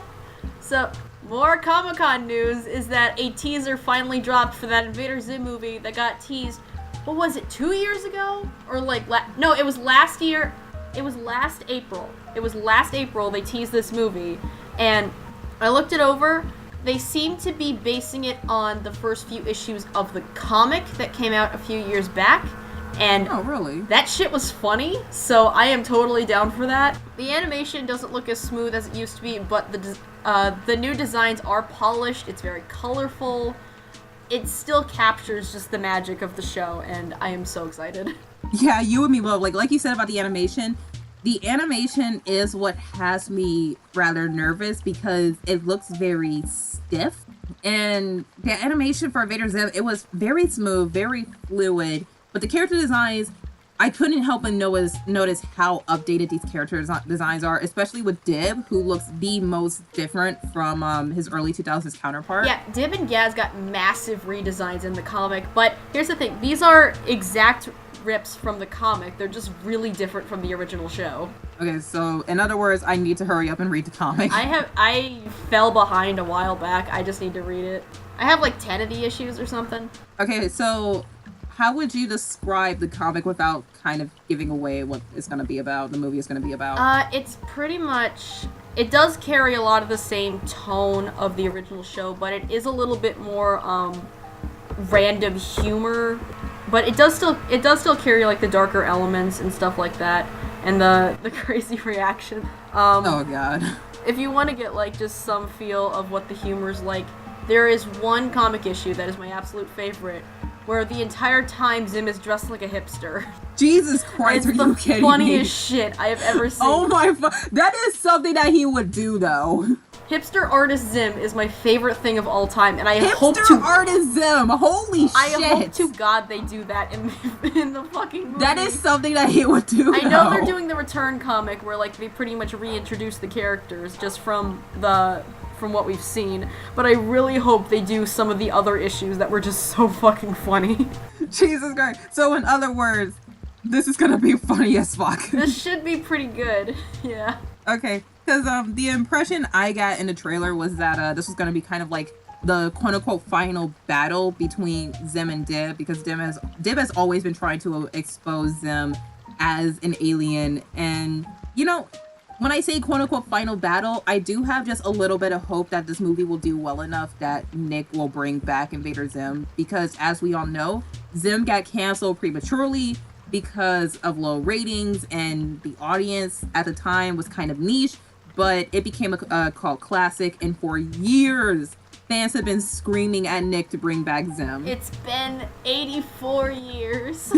So, more Comic-Con news is that a teaser finally dropped for that Invader Zim movie that got teased, what was it, 2 years ago? Or like, no, it was last year. It was last April. They teased this movie, and I looked it over. they seem to be basing it on the first few issues of the comic that came out a few years back. And oh, really? That shit was funny, so I am totally down for that. The animation doesn't look as smooth as it used to be, but the new designs are polished. It's very colorful. It still captures just the magic of the show, and I am so excited. Yeah, you and me both. Like you said about the animation is what has me rather nervous because it looks very stiff. And the animation for Invader Zim, it was very smooth, very fluid. But the character designs, I couldn't help but notice how updated these character designs are, especially with Dib, who looks the most different from his early 2000s counterpart. Yeah, Dib and Gaz got massive redesigns in the comic, but here's the thing. These are exact rips from the comic. They're just really different from the original show. Okay, so in other words, I need to hurry up and read the comic. I fell behind a while back. I just need to read it. I have like 10 of the issues or something. Okay, so how would you describe the comic without kind of giving away what it's going to be about, the movie is going to be about? It's pretty much, it does carry a lot of the same tone of the original show, but it is a little bit more random humor. But it does still carry like the darker elements and stuff like that, and the crazy reaction. Oh god. If you want to get like just some feel of what the humor's like, there is one comic issue that is my absolute favorite, where the entire time Zim is dressed like a hipster. Jesus Christ, are you kidding me? It's the funniest shit I have ever seen. Oh my that is something that he would do though. Hipster artist Zim is my favorite thing of all time, and I Hipster hope to artist Zim, holy shit! I hope to God they do that in the fucking movie. That is something that he would do. I know they're doing the return comic where like they pretty much reintroduce the characters just from what we've seen, but I really hope they do some of the other issues that were just so fucking funny. Jesus Christ! So in other words, this is gonna be funny as fuck. This should be pretty good. Yeah. Okay. Because the impression I got in the trailer was that this was going to be kind of like the quote-unquote final battle between Zim and Dib, because Dib has always been trying to expose Zim as an alien. And, you know, when I say quote-unquote final battle, I do have just a little bit of hope that this movie will do well enough that Nick will bring back Invader Zim, because as we all know, Zim got canceled prematurely because of low ratings, and the audience at the time was kind of niche. But it became a cult classic, and for years, fans have been screaming at Nick to bring back Zim. It's been 84 years.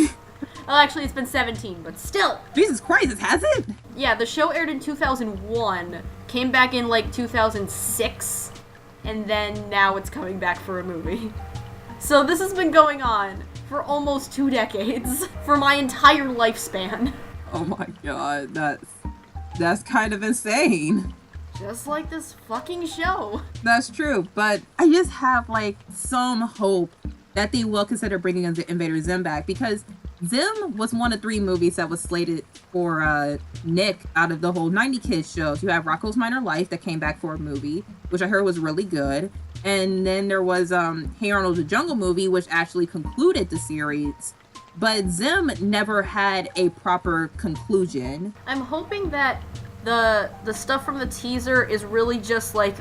Well, actually, it's been 17, but still. Jesus Christ, has it? Yeah, the show aired in 2001, came back in like 2006, and then now it's coming back for a movie. So this has been going on for almost 2 decades, for my entire lifespan. Oh my god, that's kind of insane. Just like this fucking show. That's true, but I just have like some hope that they will consider bringing Invader Zim back, because Zim was one of 3 movies that was slated for Nick out of the whole 90 Kids shows. You have Rocko's Minor Life that came back for a movie, which I heard was really good. And then there was Hey Arnold the Jungle movie, which actually concluded the series. But Zim never had a proper conclusion. I'm hoping that the stuff from the teaser is really just like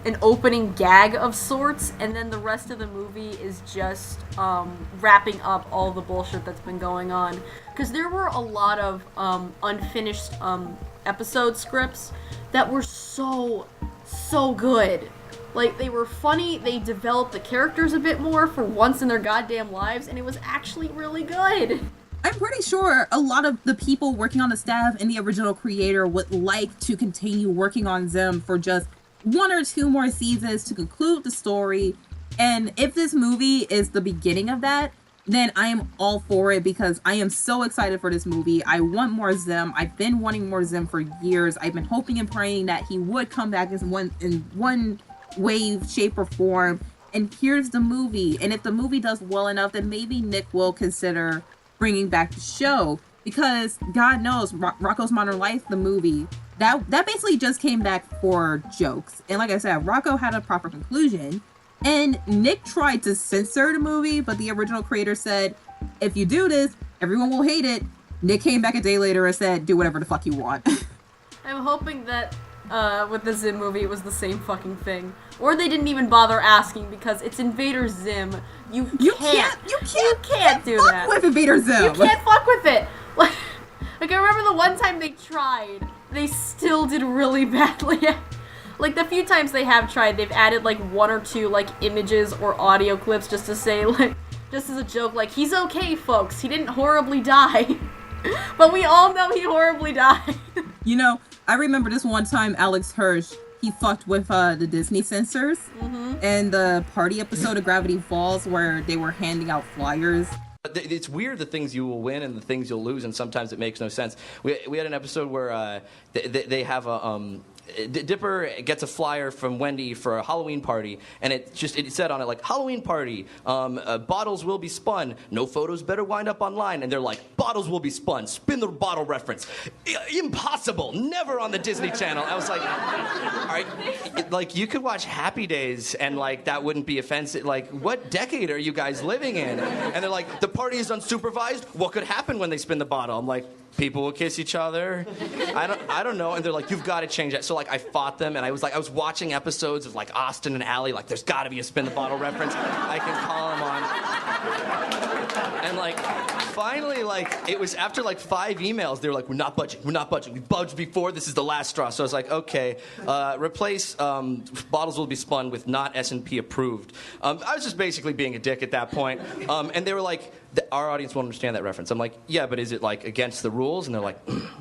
an opening gag of sorts, and then the rest of the movie is just wrapping up all the bullshit that's been going on. Because there were a lot of unfinished episode scripts that were so good. Like, they were funny, they developed the characters a bit more for once in their goddamn lives, and it was actually really good. I'm pretty sure a lot of the people working on the staff and the original creator would like to continue working on Zim for just 1 or 2 more seasons to conclude the story. And if this movie is the beginning of that, then I am all for it, because I am so excited for this movie. I want more Zim. I've been wanting more Zim for years. I've been hoping and praying that he would come back in one way, shape, or form. And here's the movie. And if the movie does well enough, then maybe Nick will consider bringing back the show, because God knows Rocko's Modern Life, the movie, that basically just came back for jokes. And like I said, Rocko had a proper conclusion, and Nick tried to censor the movie, but the original creator said, if you do this, everyone will hate it. Nick came back a day later and said, do whatever the fuck you want. I'm hoping that with the Zim movie, it was the same fucking thing. Or they didn't even bother asking because it's Invader Zim. You can't do that. Fuck with Invader Zim. You can't fuck with it. Like I remember the one time they tried, they still did really badly. Like the few times they have tried, they've added like one or two like images or audio clips just to say like, just as a joke, like, he's okay, folks. He didn't horribly die. But we all know he horribly died. You know, I remember this one time Alex Hirsch, he fucked with the Disney censors and the party episode of Gravity Falls where they were handing out flyers. It's weird the things you will win and the things you'll lose, and sometimes it makes no sense. We had an episode where they have a Dipper gets a flyer from Wendy for a Halloween party, and it said on it like, Halloween party, bottles will be spun, no photos better wind up online, and they're like, bottles will be spun, spin the bottle reference. Impossible, never on the Disney Channel. I was like, all right, like you could watch Happy Days and like that wouldn't be offensive. Like, what decade are you guys living in? And they're like, the party is unsupervised, what could happen when they spin the bottle? I'm like, people will kiss each other. I don't know. And they're like, you've got to change that. So like I fought them, and I was watching episodes of like Austin and Ally, like there's got to be a spin the bottle reference. I can call them on. And like finally, like it was after like 5 emails, they were like, we're not budging. We budged before, this is the last straw. So I was like, okay, replace bottles will be spun with not S&P approved. I was just basically being a dick at that point. And they were like, our audience won't understand that reference. I'm like, yeah, but is it like against the rules? And they're like,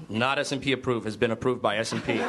not S&P approved, has been approved by S&P.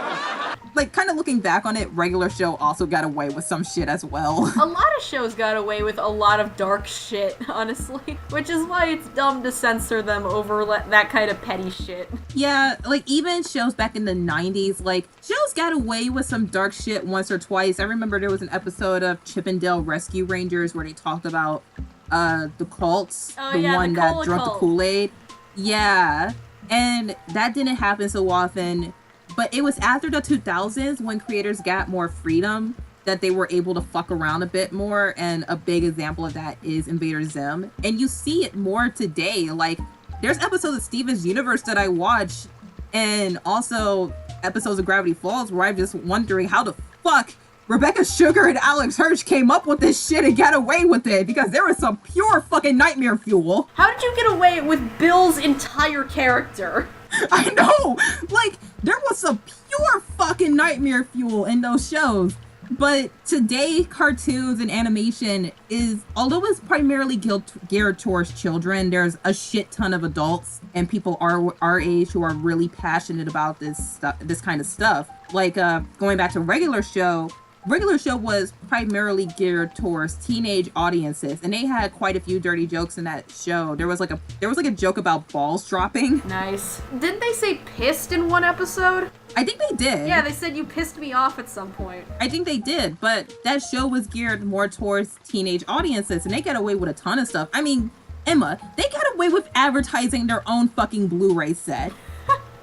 Like, kind of looking back on it, regular show also got away with some shit as well. A lot of shows got away with a lot of dark shit, honestly. Which is why it's dumb to censor them over that kind of petty shit. Yeah, like, even shows back in the 90s, like, shows got away with some dark shit once or twice. I remember there was an episode of Chippendale Rescue Rangers where they talked about the cults, one that drunk the Kool-Aid. Yeah, and that didn't happen so often, but it was after the 2000s when creators got more freedom that they were able to fuck around a bit more, and a big example of that is Invader Zim. And you see it more today. Like, there's episodes of Steven's Universe that I watch, and also episodes of Gravity Falls where I'm just wondering how the fuck Rebecca Sugar and Alex Hirsch came up with this shit and got away with it, because there was some pure fucking nightmare fuel. How did you get away with Bill's entire character? I know! Like, there was some pure fucking nightmare fuel in those shows. But today, cartoons and animation is, although it's primarily geared towards children, there's a shit ton of adults and people our age who are really passionate about this kind of stuff. Like, going back to regular show was primarily geared towards teenage audiences, and they had quite a few dirty jokes in that show. There was like a joke about balls dropping. Nice. Didn't they say pissed in one episode? I think they did. Yeah, they said you pissed me off at some point. I think they did, but that show was geared more towards teenage audiences, and they got away with a ton of stuff. I mean, Emma, they got away with advertising their own fucking Blu-ray set.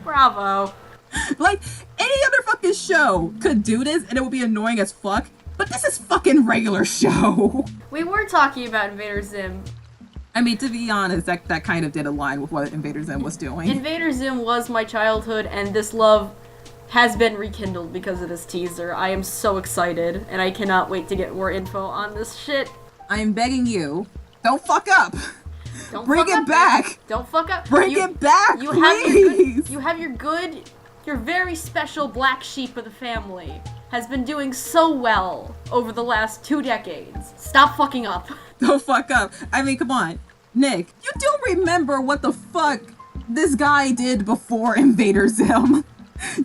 Bravo. Like, any other fucking show could do this and it would be annoying as fuck, but this is fucking regular show. We were talking about Invader Zim. I mean, to be honest, that kind of did align with what Invader Zim was doing. Invader Zim was my childhood, and this love has been rekindled because of this teaser. I am so excited, and I cannot wait to get more info on this shit. I'm begging you, don't fuck up. Don't Bring fuck it up, back. man. Don't fuck up. Bring it back, you please. Have your good, your very special black sheep of the family has been doing so well over the last 2 decades. Stop fucking up. Don't fuck up. I mean, come on. Nick, you do remember what the fuck this guy did before Invader Zim?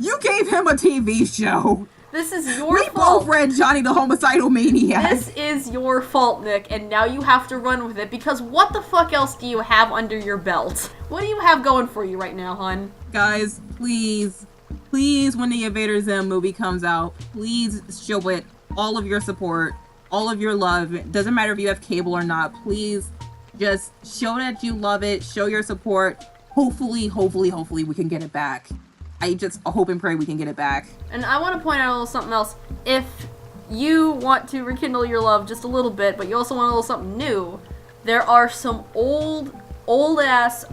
You gave him a TV show. This is your fault. We both read Johnny the Homicidal Maniac. This is your fault, Nick, and now you have to run with it, because what the fuck else do you have under your belt? What do you have going for you right now, hun? Guys, please, when the Invader Zim movie comes out, please show it all of your support, all of your love. It doesn't matter if you have cable or not. Please just show that you love it, show your support. Hopefully we can get it back. I just hope and pray we can get it back. And I want to point out a little something else. If you want to rekindle your love just a little bit, but you also want a little something new, there are some old-ass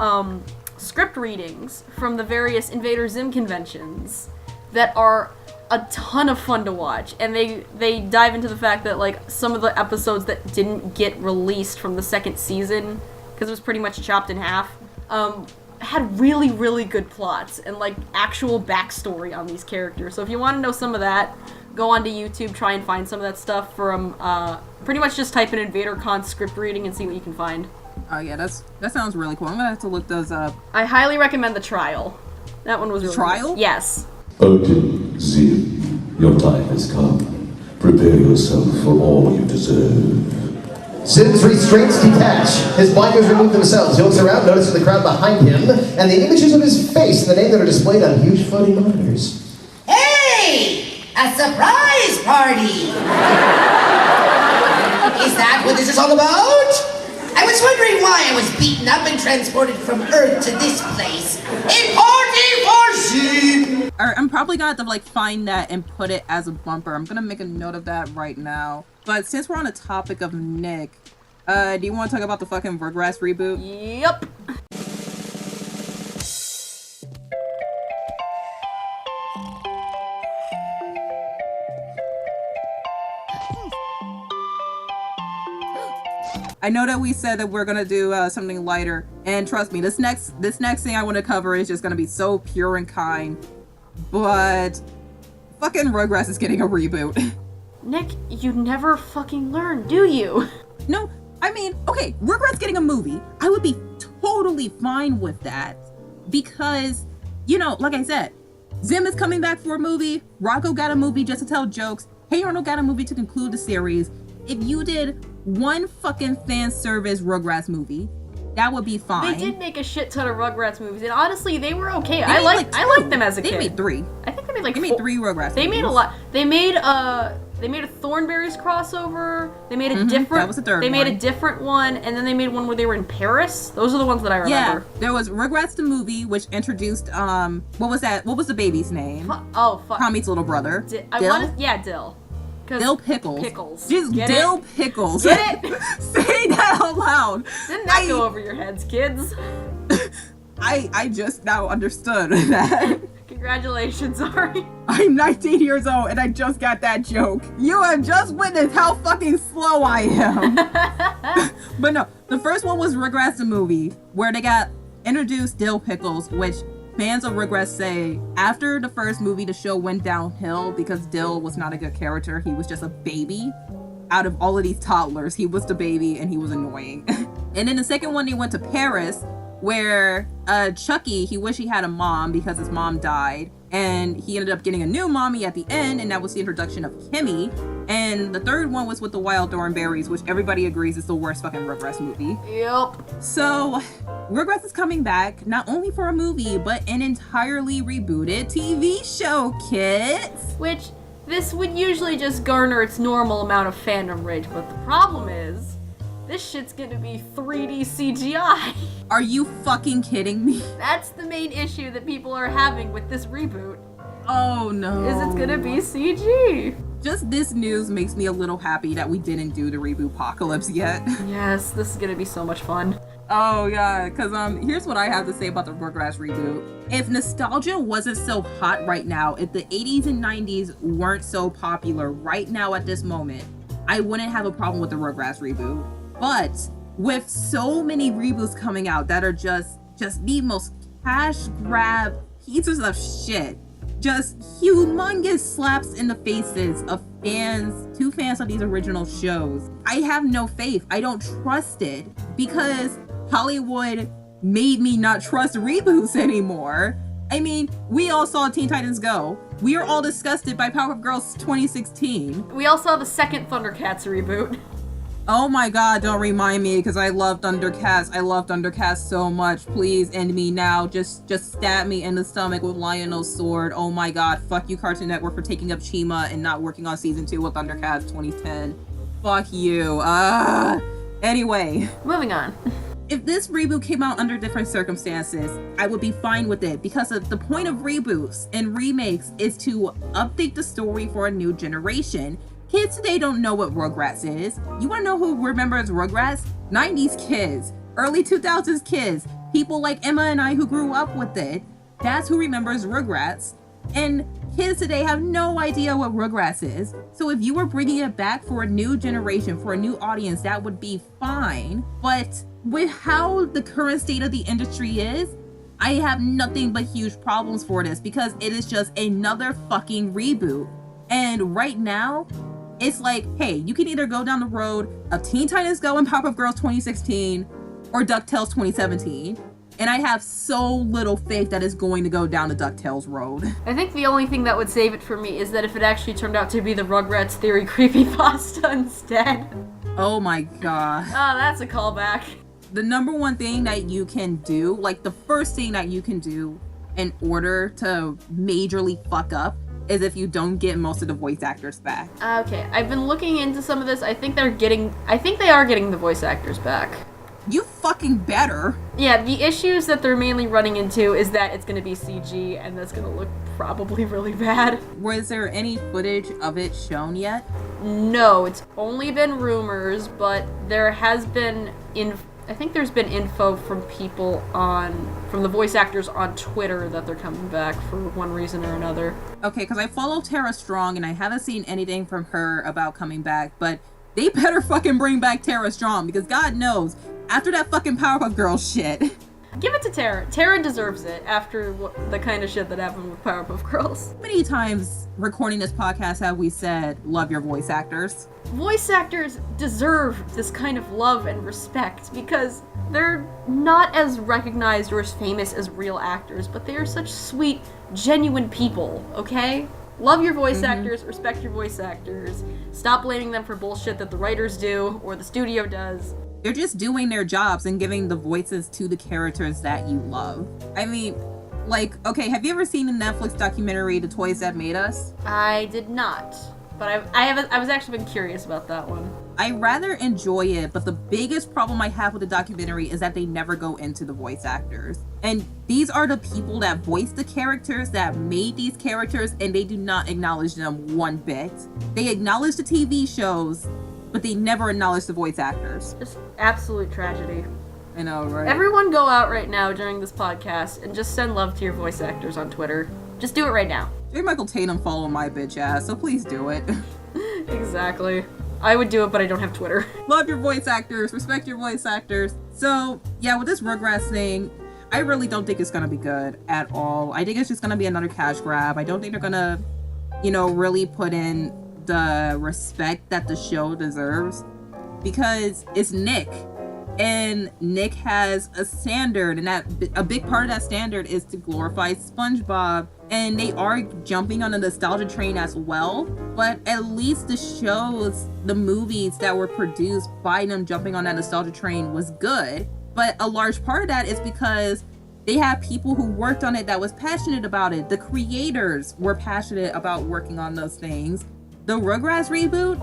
script readings from the various Invader Zim conventions that are a ton of fun to watch, and they dive into the fact that like some of the episodes that didn't get released from the second season, because it was pretty much chopped in half, had really, really good plots and like actual backstory on these characters. So if you want to know some of that, go onto YouTube, try and find some of that stuff from pretty much just type in Invader Con script reading and see what you can find. Oh yeah, that sounds really cool. I'm gonna have to look those up. I highly recommend The Trial. That one was really Trial? good. Yes. Okay, Zim, your time has come. Prepare yourself for all you deserve. Zim's restraints detach. His blinders remove themselves. He looks around, notices the crowd behind him, and the images of his face and the name that are displayed on huge floating monitors. Hey! A surprise party! Is that what this is all about? I was wondering why I was beaten up and transported from Earth to this place. A party for Zim! Alright, I'm probably gonna have to like find that and put it as a bumper. I'm gonna make a note of that right now. But since we're on the topic of Nick, do you want to talk about the fucking Rugrats reboot? Yep. I know that we said that we're gonna do something lighter, and trust me, this next thing I want to cover is just gonna be so pure and kind. But fucking Rugrats is getting a reboot. Nick, you never fucking learn, do you? No, I mean, okay, Rugrats getting a movie, I would be totally fine with that. Because, you know, like I said, Zim is coming back for a movie, Rocco got a movie just to tell jokes, Hey Arnold got a movie to conclude the series. If you did one fucking fan service Rugrats movie, that would be fine. They did make a shit ton of Rugrats movies, and honestly, they were okay. I liked them as a kid. They made 3. I think they made like They made 3 Rugrats They movies. made a lot. They made a Thornberrys crossover. They made a different. That was the third They made one. a different one, and then they made one where they were in Paris. Those are the ones that I remember. Yeah, there was Rugrats the movie, which introduced what was that? What was the baby's name? Oh fuck. Tommy's little brother. Dill? Dill. Dill Pickles. Pickles. Just Get Dill it? Pickles. Get it? Say that out loud. Didn't that go over your heads, kids? I just now understood that. Congratulations, Ari. I'm 19 years old and I just got that joke. You have just witnessed how fucking slow I am. But no, the first one was Rugrats the movie, where they got introduced Dill Pickles, which fans of Rugrats say after the first movie the show went downhill because Dill was not a good character. He was just a baby. Out of all of these toddlers, he was the baby and he was annoying. And then the second one, they went to Paris, where Chucky, he wished he had a mom because his mom died, and he ended up getting a new mommy at the end, and that was the introduction of Kimmy. And the third one was with the Wild Thornberrys, which everybody agrees is the worst fucking Rugrats movie. Yep. So Rugrats is coming back not only for a movie but an entirely rebooted TV show, kids. Which this would usually just garner its normal amount of fandom rage, but the problem is this shit's gonna be 3D CGI. Are you fucking kidding me? That's the main issue that people are having with this reboot. Oh no. Is it's gonna be CG. Just this news makes me a little happy that we didn't do the reboot apocalypse yet. Yes, this is gonna be so much fun. Oh yeah, cause here's what I have to say about the Rugrats reboot. If nostalgia wasn't so hot right now, if the 80s and 90s weren't so popular right now at this moment, I wouldn't have a problem with the Rugrats reboot. But with so many reboots coming out that are just the most cash grab pieces of shit, just humongous slaps in the faces of fans, to fans of these original shows, I have no faith. I don't trust it because Hollywood made me not trust reboots anymore. I mean, we all saw Teen Titans Go. We are all disgusted by Powerpuff Girls 2016. We all saw the second Thundercats reboot. Oh my god, don't remind me, because I love Thundercats. I love Thundercats so much. Please end me now. Just stab me in the stomach with Lionel's sword. Oh my god, fuck you Cartoon Network for taking up Chima and not working on season 2 with Thundercats 2010. Fuck you. Anyway. Moving on. If this reboot came out under different circumstances, I would be fine with it because of the point of reboots and remakes is to update the story for a new generation. Kids today don't know what Rugrats is. You wanna know who remembers Rugrats? 90s kids, early 2000s kids, people like Emma and I who grew up with it. That's who remembers Rugrats. And Kids today have no idea what Rugrats is. So if you were bringing it back for a new generation, for a new audience, that would be fine. But with how the current state of the industry is, I have nothing but huge problems for this because it is just another fucking reboot. And right now, it's like, hey, you can either go down the road of Teen Titans Go and Powerpuff Girls 2016 or DuckTales 2017. And I have so little faith that it's going to go down the DuckTales road. I think the only thing that would save it for me is that if it actually turned out to be the Rugrats Theory creepypasta instead. Oh my god. Oh, that's a callback. The number one thing that you can do, like the first thing that you can do in order to majorly fuck up, is if you don't get most of the voice actors back. Okay, I've been looking into some of this. I think they are getting the voice actors back. You fucking better. Yeah, the issues that they're mainly running into is that it's gonna be CG and that's gonna look probably really bad. Was there any footage of it shown yet? No, it's only been rumors, but there has been I think there's been info from from the voice actors on Twitter that they're coming back for one reason or another. Okay, because I follow Tara Strong and I haven't seen anything from her about coming back, but they better fucking bring back Tara Strong because God knows, after that fucking Powerpuff Girls shit. Give it to Tara. Tara deserves it after the kind of shit that happened with Powerpuff Girls. How many times recording this podcast have we said, love your voice actors? Voice actors deserve this kind of love and respect because they're not as recognized or as famous as real actors, but they are such sweet, genuine people, okay? Love your voice actors, respect your voice actors, stop blaming them for bullshit that the writers do or the studio does. They're just doing their jobs and giving the voices to the characters that you love. I mean, like, okay, have you ever seen the Netflix documentary, The Toys That Made Us? I did not, but I was actually been curious about that one. I rather enjoy it, but the biggest problem I have with the documentary is that they never go into the voice actors. And these are the people that voice the characters, that made these characters, and they do not acknowledge them one bit. They acknowledge the TV shows, but they never acknowledge the voice actors. Just absolute tragedy. I know, right? Everyone go out right now during this podcast and just send love to your voice actors on Twitter. Just do it right now. J. Michael Tatum followed my bitch ass, so please do it. Exactly. I would do it, but I don't have Twitter. Love your voice actors, respect your voice actors. So, yeah, with this Rugrats thing, I really don't think it's gonna be good at all. I think it's just gonna be another cash grab. I don't think they're gonna, really put in the respect that the show deserves because it's Nick, and Nick has a standard, and a big part of that standard is to glorify SpongeBob, and they are jumping on the nostalgia train as well, but at least the movies that were produced by them jumping on that nostalgia train was good. But a large part of that is because they have people who worked on it that was passionate about it. The creators were passionate about working on those things. The Rugrats reboot?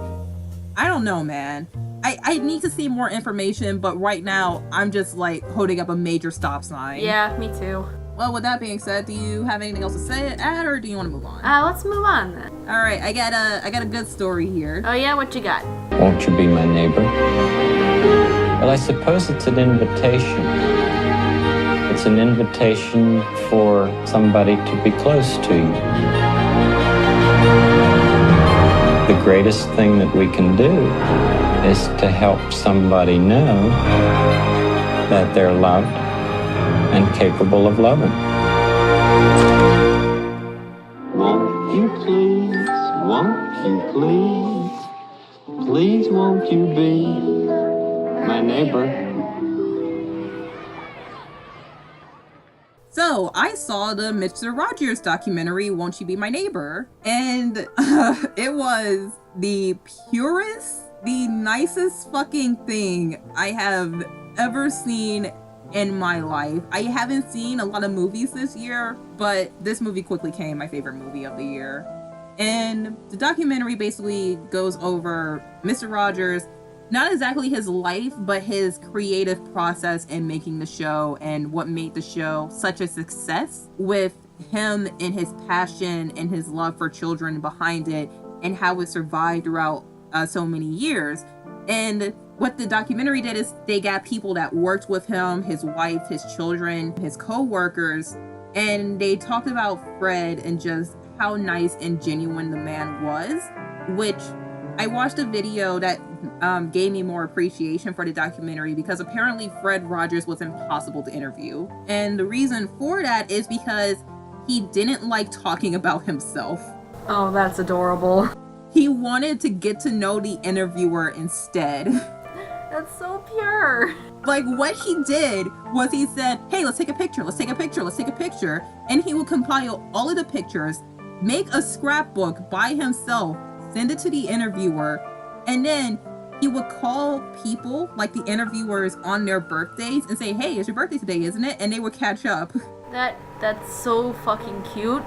I don't know, man. I need to see more information, but right now, I'm just like holding up a major stop sign. Yeah, me too. Well, with that being said, do you have anything else to say at, or do you want to move on? Let's move on then. All right, I got a good story here. Oh yeah, what you got? Won't you be my neighbor? Well, I suppose it's an invitation. It's an invitation for somebody to be close to you. The greatest thing that we can do is to help somebody know that they're loved and capable of loving. Won't you please, please won't you be my neighbor? So, I saw the Mr. Rogers documentary, Won't You Be My Neighbor? And it was the purest, the nicest fucking thing I have ever seen in my life. I haven't seen a lot of movies this year, but this movie quickly became my favorite movie of the year. And the documentary basically goes over Mr. Rogers, not exactly his life, but his creative process in making the show and what made the show such a success, with him and his passion and his love for children behind it, and how it survived throughout so many years. And what the documentary did is they got people that worked with him, his wife, his children, his co-workers, and they talked about Fred and just how nice and genuine the man was, which I watched a video that gave me more appreciation for the documentary because apparently Fred Rogers was impossible to interview. And the reason for that is because he didn't like talking about himself. Oh, that's adorable. He wanted to get to know the interviewer instead. That's so pure. Like, what he did was he said, hey, let's take a picture, let's take a picture, let's take a picture. And he would compile all of the pictures, make a scrapbook by himself, send it to the interviewer, and then he would call people, like the interviewers, on their birthdays and say, hey, it's your birthday today, isn't it? And they would catch up. That's so fucking cute.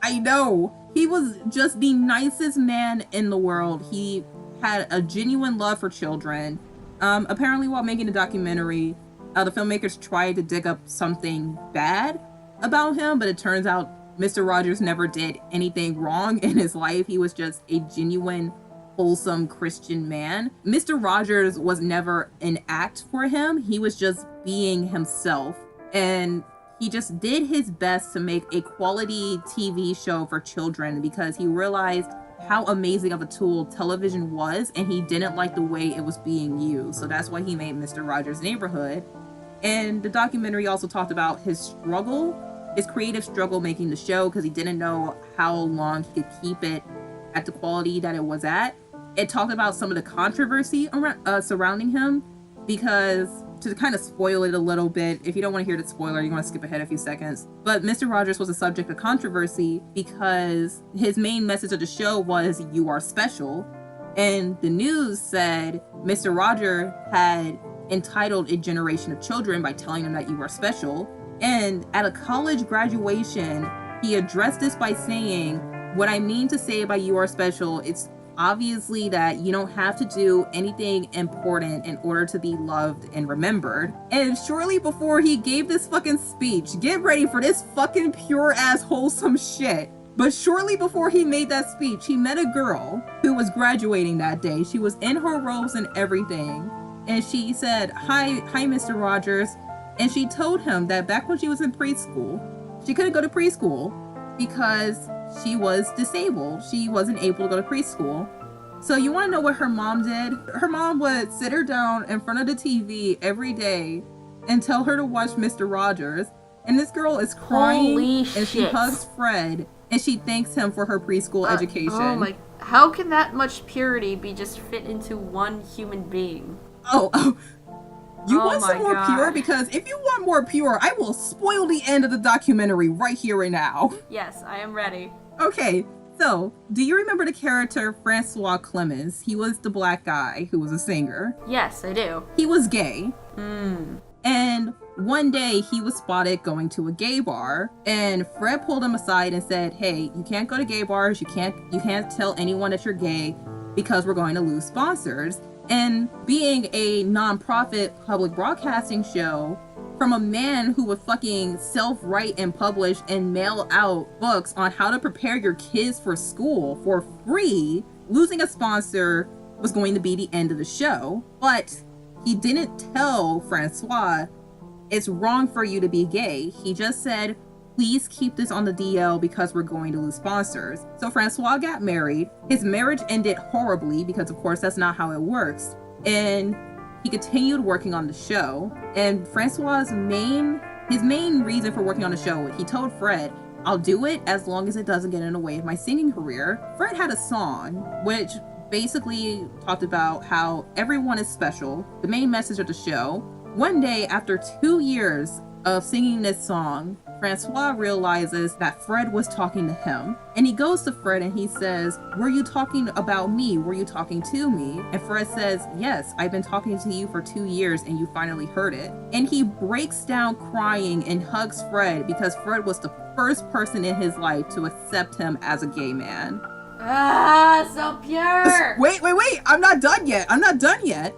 I know. He was just the nicest man in the world. He had a genuine love for children. Apparently while making the documentary, the filmmakers tried to dig up something bad about him, but it turns out Mr. Rogers never did anything wrong in his life. He was just a genuine, wholesome Christian man. Mr. Rogers was never an act for him. He was just being himself. And he just did his best to make a quality TV show for children because he realized how amazing of a tool television was, and he didn't like the way it was being used. So that's why he made Mr. Rogers' Neighborhood. And the documentary also talked about his struggle, his creative struggle making the show, because he didn't know how long he could keep it at the quality that it was at. It talked about some of the controversy around, surrounding him, because to kind of spoil it a little bit, if you don't want to hear the spoiler, you want to skip ahead a few seconds. But Mr. Rogers was a subject of controversy because his main message of the show was, you are special. And the news said Mr. Rogers had entitled a generation of children by telling them that you are special. And at a college graduation, he addressed this by saying, what I mean to say by you are special, it's obviously that you don't have to do anything important in order to be loved and remembered. And shortly before he gave this fucking speech, get ready for this fucking pure ass wholesome shit. But shortly before he made that speech, he met a girl who was graduating that day. She was in her robes and everything. And she said, hi, Mr. Rogers. And she told him that back when she was in preschool, she couldn't go to preschool because she was disabled. She wasn't able to go to preschool. So you want to know what her mom did? Her mom would sit her down in front of the TV every day and tell her to watch Mr. Rogers. And this girl is crying. Holy and shit. She hugs Fred and she thanks him for her preschool education. Oh my, how can that much purity be just fit into one human being? You want some more pure? Because if you want more pure, I will spoil the end of the documentary right here and now. Yes, I am ready. Okay, so do you remember the character Francois Clemens? He was the black guy who was a singer. Yes, I do. He was gay. And one day he was spotted going to a gay bar, and Fred pulled him aside and said, hey, you can't go to gay bars. You can't tell anyone that you're gay because we're going to lose sponsors. And being a non-profit public broadcasting show, from a man who would fucking self-write and publish and mail out books on how to prepare your kids for school for free, losing a sponsor was going to be the end of the show. But he didn't tell Francois, it's wrong for you to be gay. He just said, please keep this on the DL because we're going to lose sponsors. So Francois got married. His marriage ended horribly because of course that's not how it works. And he continued working on the show. And Francois's main reason for working on the show, he told Fred, I'll do it as long as it doesn't get in the way of my singing career. Fred had a song which basically talked about how everyone is special, the main message of the show. One day after 2 years of singing this song, Francois realizes that Fred was talking to him. And he goes to Fred and he says, were you talking about me? Were you talking to me? And Fred says, yes, I've been talking to you for 2 years and you finally heard it. And he breaks down crying and hugs Fred because Fred was the first person in his life to accept him as a gay man. Ah, so pure! Wait, I'm not done yet.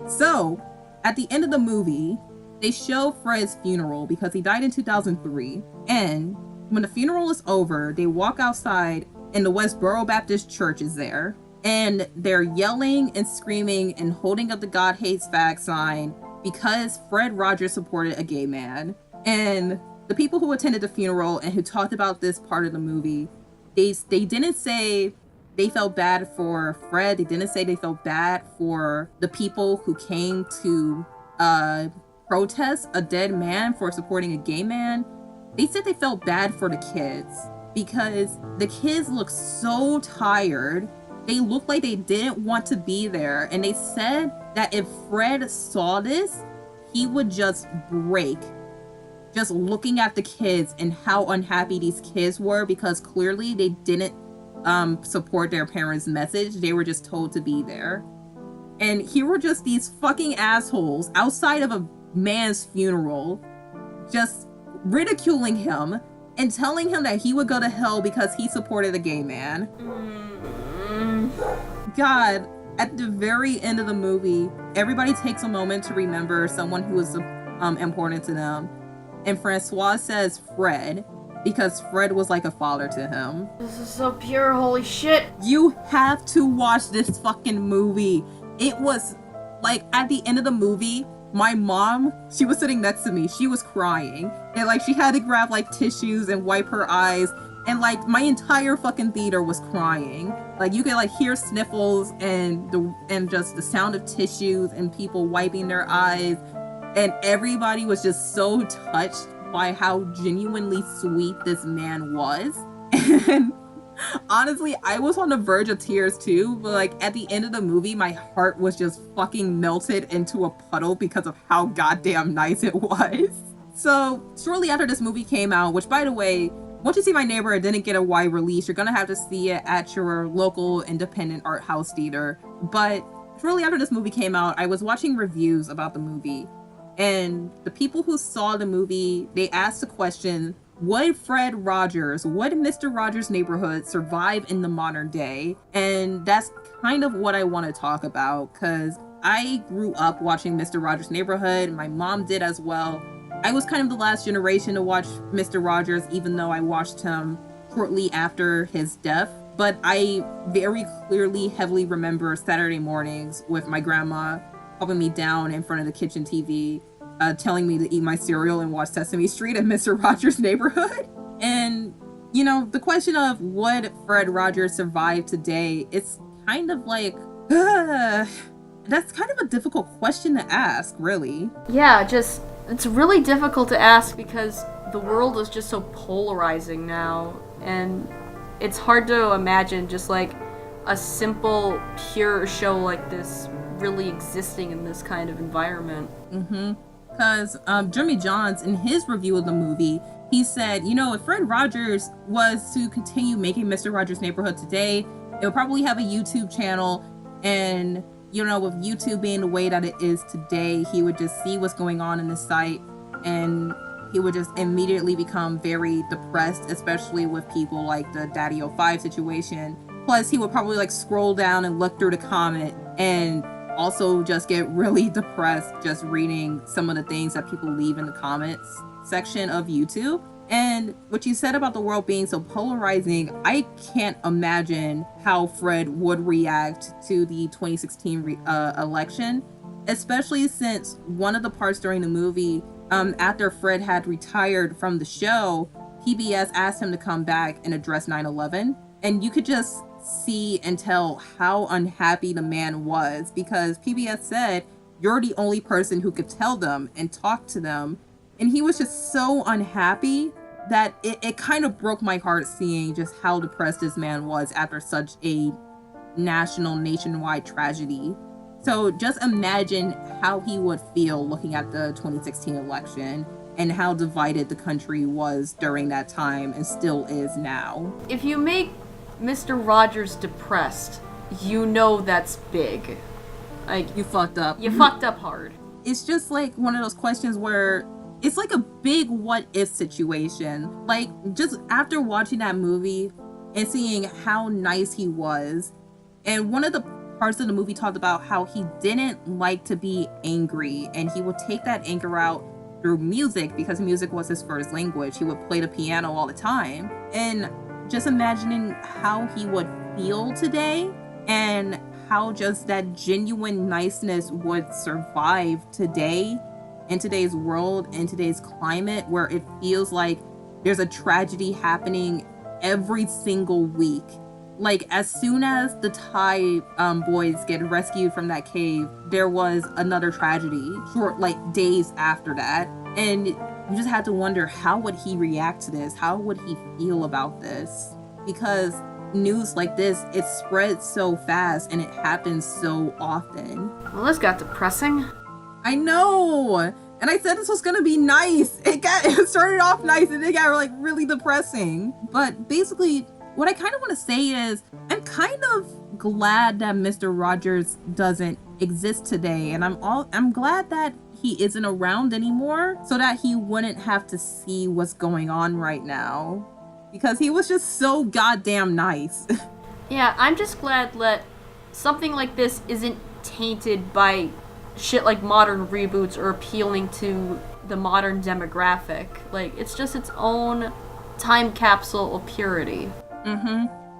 So, at the end of the movie, they show Fred's funeral because he died in 2003. And when the funeral is over, they walk outside and the Westboro Baptist Church is there. And they're yelling and screaming and holding up the God Hates Fag sign because Fred Rogers supported a gay man. And the people who attended the funeral and who talked about this part of the movie they didn't say they felt bad for Fred. They didn't say they felt bad for the people who came to protest a dead man for supporting a gay man. They said they felt bad for the kids because the kids looked so tired. They looked like they didn't want to be there. And they said that if Fred saw this, he would just break. Just looking at the kids and how unhappy these kids were because clearly they didn't support their parents' message. They were just told to be there. And here were just these fucking assholes outside of a man's funeral just ridiculing him and telling him that he would go to hell because he supported a gay man. God, at the very end of the movie, everybody takes a moment to remember someone who was important to them. And Francois says Fred because Fred was like a father to him. This is so pure, holy shit. You have to watch this fucking movie. It was like at the end of the movie, my mom, she was sitting next to me. She was crying. And like she had to grab like tissues and wipe her eyes. And like my entire fucking theater was crying. Like you could like hear sniffles and just the sound of tissues and people wiping their eyes. And everybody was just so touched by how genuinely sweet this man was. And honestly, I was on the verge of tears too, but like at the end of the movie, my heart was just fucking melted into a puddle because of how goddamn nice it was. So shortly after this movie came out, which by the way, once you see My Neighbor, it didn't get a wide release. You're gonna have to see it at your local independent art house theater. But shortly after this movie came out, I was watching reviews about the movie. And the people who saw the movie, they asked the question, would Fred Rogers, would Mr. Rogers' Neighborhood survive in the modern day? And that's kind of what I want to talk about, because I grew up watching Mr. Rogers' Neighborhood. My mom did as well. I was kind of the last generation to watch Mr. Rogers, even though I watched him shortly after his death. But I very clearly, heavily remember Saturday mornings with my grandma helping me down in front of the kitchen TV, telling me to eat my cereal and watch Sesame Street and Mr. Rogers' Neighborhood. And, you know, the question of would Fred Rogers survive today, it's kind of like, that's kind of a difficult question to ask, really. Yeah, it's really difficult to ask because the world is just so polarizing now, and it's hard to imagine just like a simple, pure show like this really existing in this kind of environment. Because Jeremy Johns, in his review of the movie, he said, you know, if Fred Rogers was to continue making Mr. Rogers' Neighborhood today, it would probably have a YouTube channel, and you know, with YouTube being the way that it is today, he would just see what's going on in the site and he would just immediately become very depressed, especially with people like the Daddy 05 situation. Plus, he would probably like scroll down and look through the comment and also just get really depressed just reading some of the things that people leave in the comments section of YouTube. And what you said about the world being so polarizing, I can't imagine how Fred would react to the 2016 election, especially since one of the parts during the movie, after Fred had retired from the show, PBS asked him to come back and address 9/11. And you could just see and tell how unhappy the man was because PBS said, you're the only person who could tell them and talk to them. And he was just so unhappy that it kind of broke my heart seeing just how depressed this man was after such a nationwide tragedy. So just imagine how he would feel looking at the 2016 election and how divided the country was during that time and still is now. If you make Mr. Rogers depressed, you know that's big. Like, you fucked up. You fucked up hard. It's just like one of those questions where it's like a big what if situation. Like, just after watching that movie and seeing how nice he was, and one of the parts of the movie talked about how he didn't like to be angry, and he would take that anger out through music because music was his first language. He would play the piano all the time. And just imagining how he would feel today and how just that genuine niceness would survive today in today's world, in today's climate, where it feels like there's a tragedy happening every single week. Like, as soon as the Thai boys get rescued from that cave, there was another tragedy, like days after that. And you just had to wonder, how would he react to this? How would he feel about this? Because news like this, it spreads so fast and it happens so often. Well, this got depressing. I know! And I said this was gonna be nice. It started off nice and it got like really depressing. But basically, what I kind of want to say is, I'm kind of glad that Mr. Rogers doesn't exist today, and I'm glad that he isn't around anymore, so that he wouldn't have to see what's going on right now, because he was just so goddamn nice. Yeah, I'm just glad that something like this isn't tainted by shit like modern reboots or appealing to the modern demographic. Like, it's just its own time capsule of purity.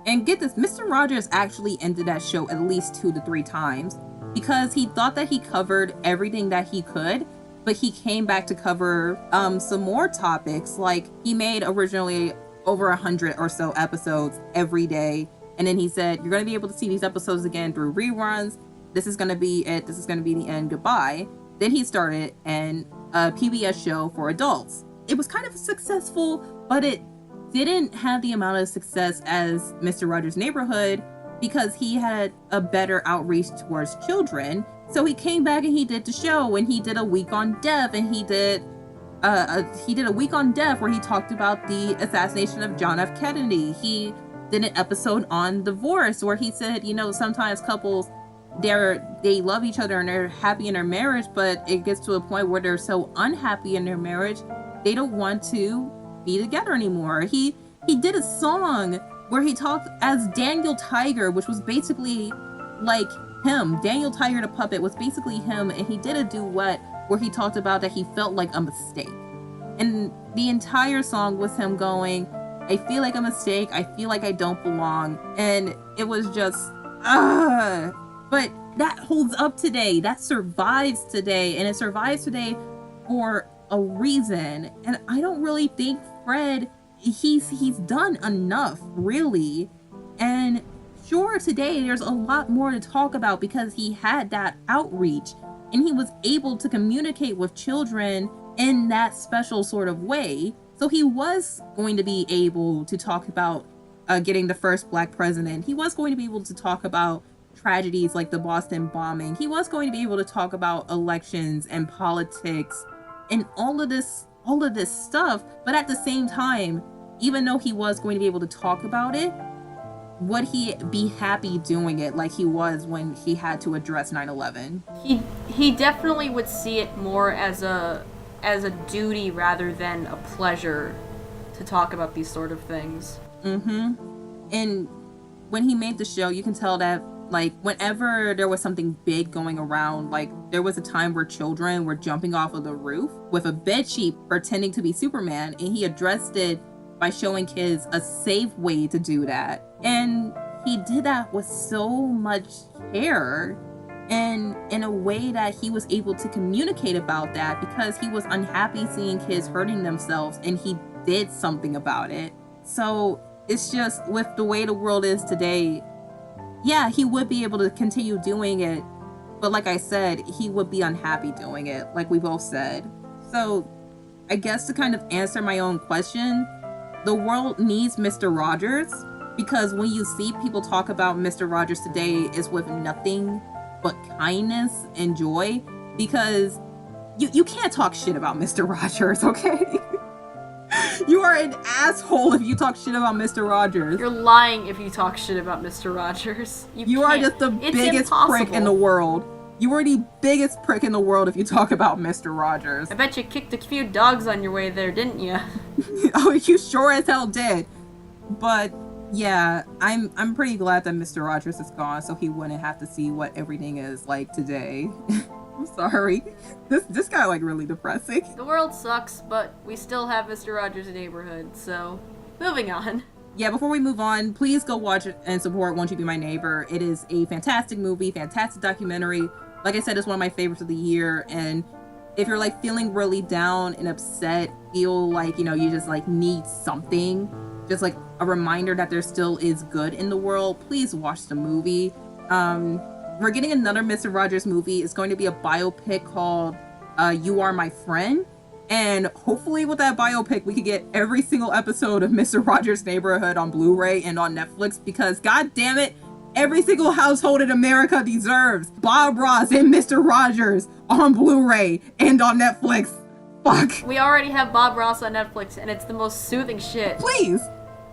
And get this, Mr. Rogers actually ended that show at least 2 to 3 times because he thought that he covered everything that he could, but he came back to cover some more topics. Like, he made originally over 100 or so episodes every day, and then he said, you're going to be able to see these episodes again through reruns. This is going to be it. This is going to be the end. Goodbye. Then he started a PBS show for adults. It was kind of successful, but it didn't have the amount of success as Mr. Rogers' Neighborhood because he had a better outreach towards children. So he came back and he did the show, and he did a week on death, and he did a week on death where he talked about the assassination of John F. Kennedy. He did an episode on divorce where he said, you know, sometimes couples, they love each other and they're happy in their marriage, but it gets to a point where they're so unhappy in their marriage, they don't want to be together anymore. He did a song where he talked as Daniel Tiger, which was basically like him. Daniel Tiger the puppet was basically him, and he did a duet where he talked about that he felt like a mistake. And the entire song was him going, I feel like a mistake, I feel like I don't belong. And it was just, but that holds up today. That survives today, and it survives today for a reason. And I don't really think Fred, he's done enough, really. And sure, today there's a lot more to talk about because he had that outreach and he was able to communicate with children in that special sort of way. So he was going to be able to talk about getting the first Black president. He was going to be able to talk about tragedies like the Boston bombing. He was going to be able to talk about elections and politics and all of this stuff. But at the same time, even though he was going to be able to talk about it, would he be happy doing it like he was when he had to address 9/11? He definitely would see it more as a duty rather than a pleasure to talk about these sort of things. And when he made the show, you can tell that, like, whenever there was something big going around, like, there was a time where children were jumping off of the roof with a bedsheet pretending to be Superman, and he addressed it by showing kids a safe way to do that. And he did that with so much care and in a way that he was able to communicate about that because he was unhappy seeing kids hurting themselves, and he did something about it. So it's just, with the way the world is today, yeah, he would be able to continue doing it, but like I said, he would be unhappy doing it, like we both said. So I guess to kind of answer my own question, the world needs Mr. Rogers, because when you see people talk about Mr. Rogers today, it's with nothing but kindness and joy, because you can't talk shit about Mr. Rogers, okay? You are an asshole if you talk shit about Mr. Rogers. You're lying if you talk shit about Mr. Rogers. You are just the biggest prick in the world. You are the biggest prick in the world if you talk about Mr. Rogers. I bet you kicked a few dogs on your way there, didn't you? Oh, you sure as hell did. But yeah, I'm pretty glad that Mr. Rogers is gone, so he wouldn't have to see what everything is like today. I'm sorry. This got like really depressing. The world sucks, but we still have Mr. Rogers' Neighborhood, so moving on. Yeah, before we move on, please go watch it and support Won't You Be My Neighbor. It is a fantastic movie, fantastic documentary. Like I said, it's one of my favorites of the year, and if you're like feeling really down and upset, feel like, you know, you just like need something, just like a reminder that there still is good in the world, please watch the movie. We're getting another Mr. Rogers movie. It's going to be a biopic called You Are My Friend. And hopefully with that biopic, we could get every single episode of Mr. Rogers' Neighborhood on Blu-ray and on Netflix, because god damn it, every single household in America deserves Bob Ross and Mr. Rogers on Blu-ray and on Netflix. Fuck. We already have Bob Ross on Netflix, and it's the most soothing shit. Please.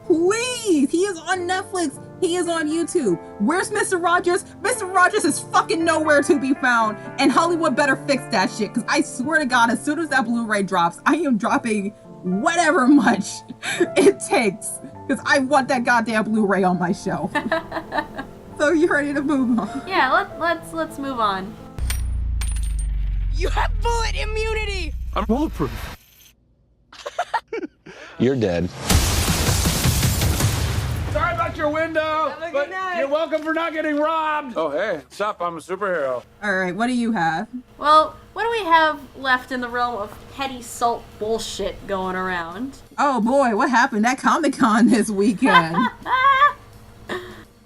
Please. He is on Netflix. He is on YouTube. Where's Mr. Rogers? Mr. Rogers is fucking nowhere to be found. And Hollywood better fix that shit. Because I swear to God, as soon as that Blu-ray drops, I am dropping whatever much it takes. Because I want that goddamn Blu-ray on my shelf. So you ready to move on? Yeah, let's move on. You have bullet immunity! I'm bulletproof. You're dead. Sorry about your window, but you're welcome for not getting robbed. Oh, hey, what's up? I'm a superhero. All right, what do you have? Well, what do we have left in the realm of petty salt bullshit going around? Oh boy, what happened at Comic-Con this weekend?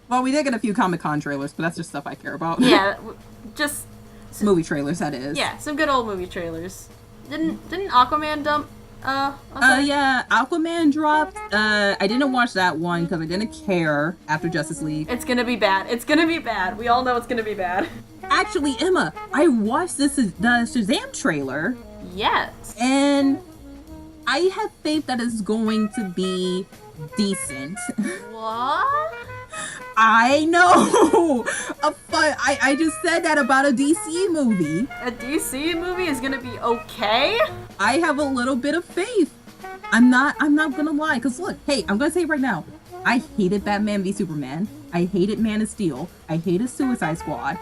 Well, we did get a few Comic-Con trailers, but that's just stuff I care about. Yeah, just... movie trailers, that is. Yeah, some good old movie trailers. Didn't Aquaman dump? Yeah, Aquaman dropped. I didn't watch that one because I didn't care after Justice League. It's gonna be bad. It's gonna be bad. We all know it's gonna be bad. Actually, Emma, I watched the Shazam trailer. Yes. And I have faith that it's going to be decent. What? I know! I just said that about a DC movie. A DC movie is gonna be okay? I have a little bit of faith. I'm not gonna lie, because look, hey, I'm gonna say it right now. I hated Batman v Superman. I hated Man of Steel. I hated Suicide Squad.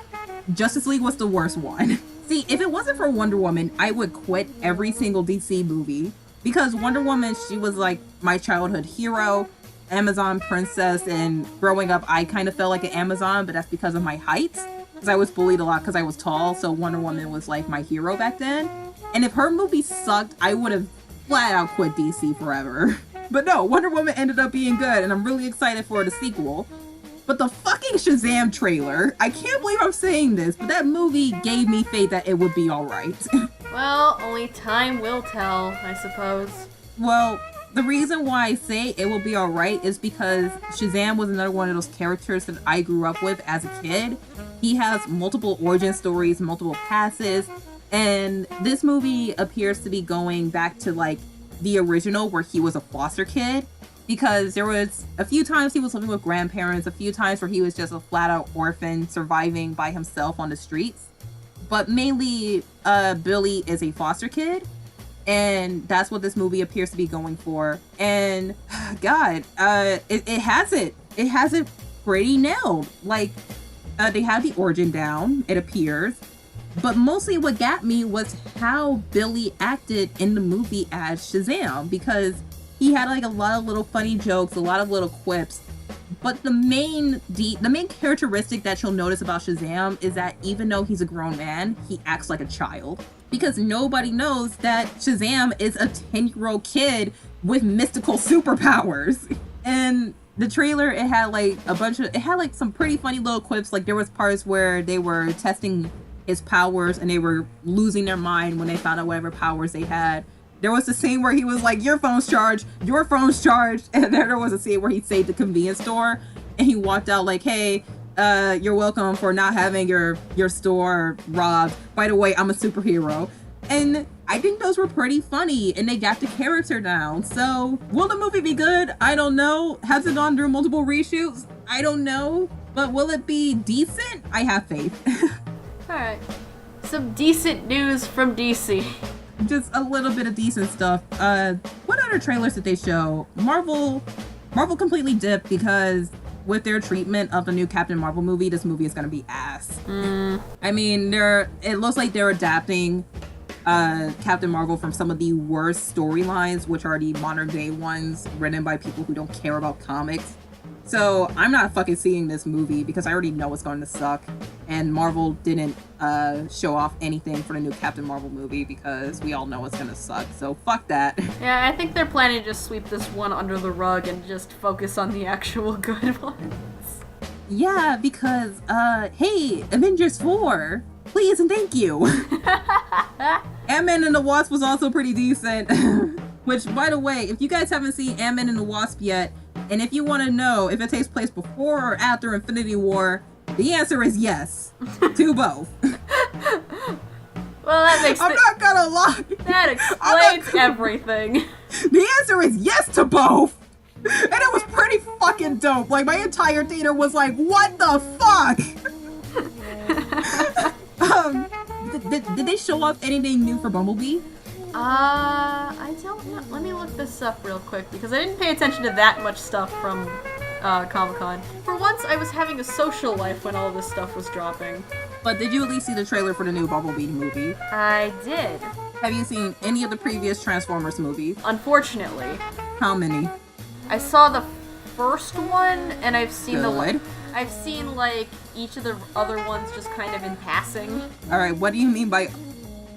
Justice League was the worst one. See, if it wasn't for Wonder Woman, I would quit every single DC movie. Because Wonder Woman, she was like my childhood hero, Amazon princess, and growing up, I kind of felt like an Amazon, but that's because of my height. Because I was bullied a lot because I was tall, so Wonder Woman was like my hero back then. And if her movie sucked, I would have flat out quit DC forever. But no, Wonder Woman ended up being good, and I'm really excited for the sequel. But the fucking Shazam trailer, I can't believe I'm saying this, but that movie gave me faith that it would be alright. Well, only time will tell, I suppose. Well, the reason why I say it will be alright is because Shazam was another one of those characters that I grew up with as a kid. He has multiple origin stories, multiple passes, and this movie appears to be going back to like the original where he was a foster kid, because there was a few times he was living with grandparents, a few times where he was just a flat out orphan surviving by himself on the streets. But mainly Billy is a foster kid, and that's what this movie appears to be going for. And God, it has it pretty nailed. Like they have the origin down, it appears. But mostly what got me was how Billy acted in the movie as Shazam, because he had like a lot of little funny jokes, a lot of little quips. But the main characteristic that you'll notice about Shazam is that even though he's a grown man, he acts like a child. Because nobody knows that Shazam is a 10-year-old kid with mystical superpowers. And the trailer, it had like some pretty funny little quips. Like there was parts where they were testing his powers and they were losing their mind when they found out whatever powers they had. There was a scene where he was like, your phone's charged, and then there was a scene where he saved the convenience store and he walked out like, hey, you're welcome for not having your store robbed. By the way, I'm a superhero. And I think those were pretty funny and they got the character down. So will the movie be good? I don't know. Has it gone through multiple reshoots? I don't know. But will it be decent? I have faith. Alright. Some decent news from DC. Just a little bit of decent stuff. What other trailers did they show? Marvel completely dipped because with their treatment of the new Captain Marvel movie, this movie is gonna be ass. I mean, it looks like they're adapting Captain Marvel from some of the worst storylines, which are the modern day ones written by people who don't care about comics. So I'm not fucking seeing this movie because I already know it's going to suck. And Marvel didn't show off anything for the new Captain Marvel movie because we all know it's going to suck. So fuck that. Yeah, I think they're planning to just sweep this one under the rug and just focus on the actual good ones. Yeah, because, hey, Avengers 4, please and thank you. Ant-Man and the Wasp was also pretty decent. Which, by the way, if you guys haven't seen Ant-Man and the Wasp yet, and if you want to know if it takes place before or after Infinity War, the answer is yes. To both. Well, that makes I'm not gonna lie. That explains everything. The answer is yes to both. And it was pretty fucking dope. Like, my entire theater was like, what the fuck? Did they show off anything new for Bumblebee? I don't know. Let me look this up real quick because I didn't pay attention to that much stuff from Comic-Con. For once, I was having a social life when all this stuff was dropping. But did you at least see the trailer for the new Bumblebee movie? I did. Have you seen any of the previous Transformers movies? Unfortunately. How many? I saw the first one, and I've seen Good. I've seen like each of the other ones just kind of in passing. All right, what do you mean by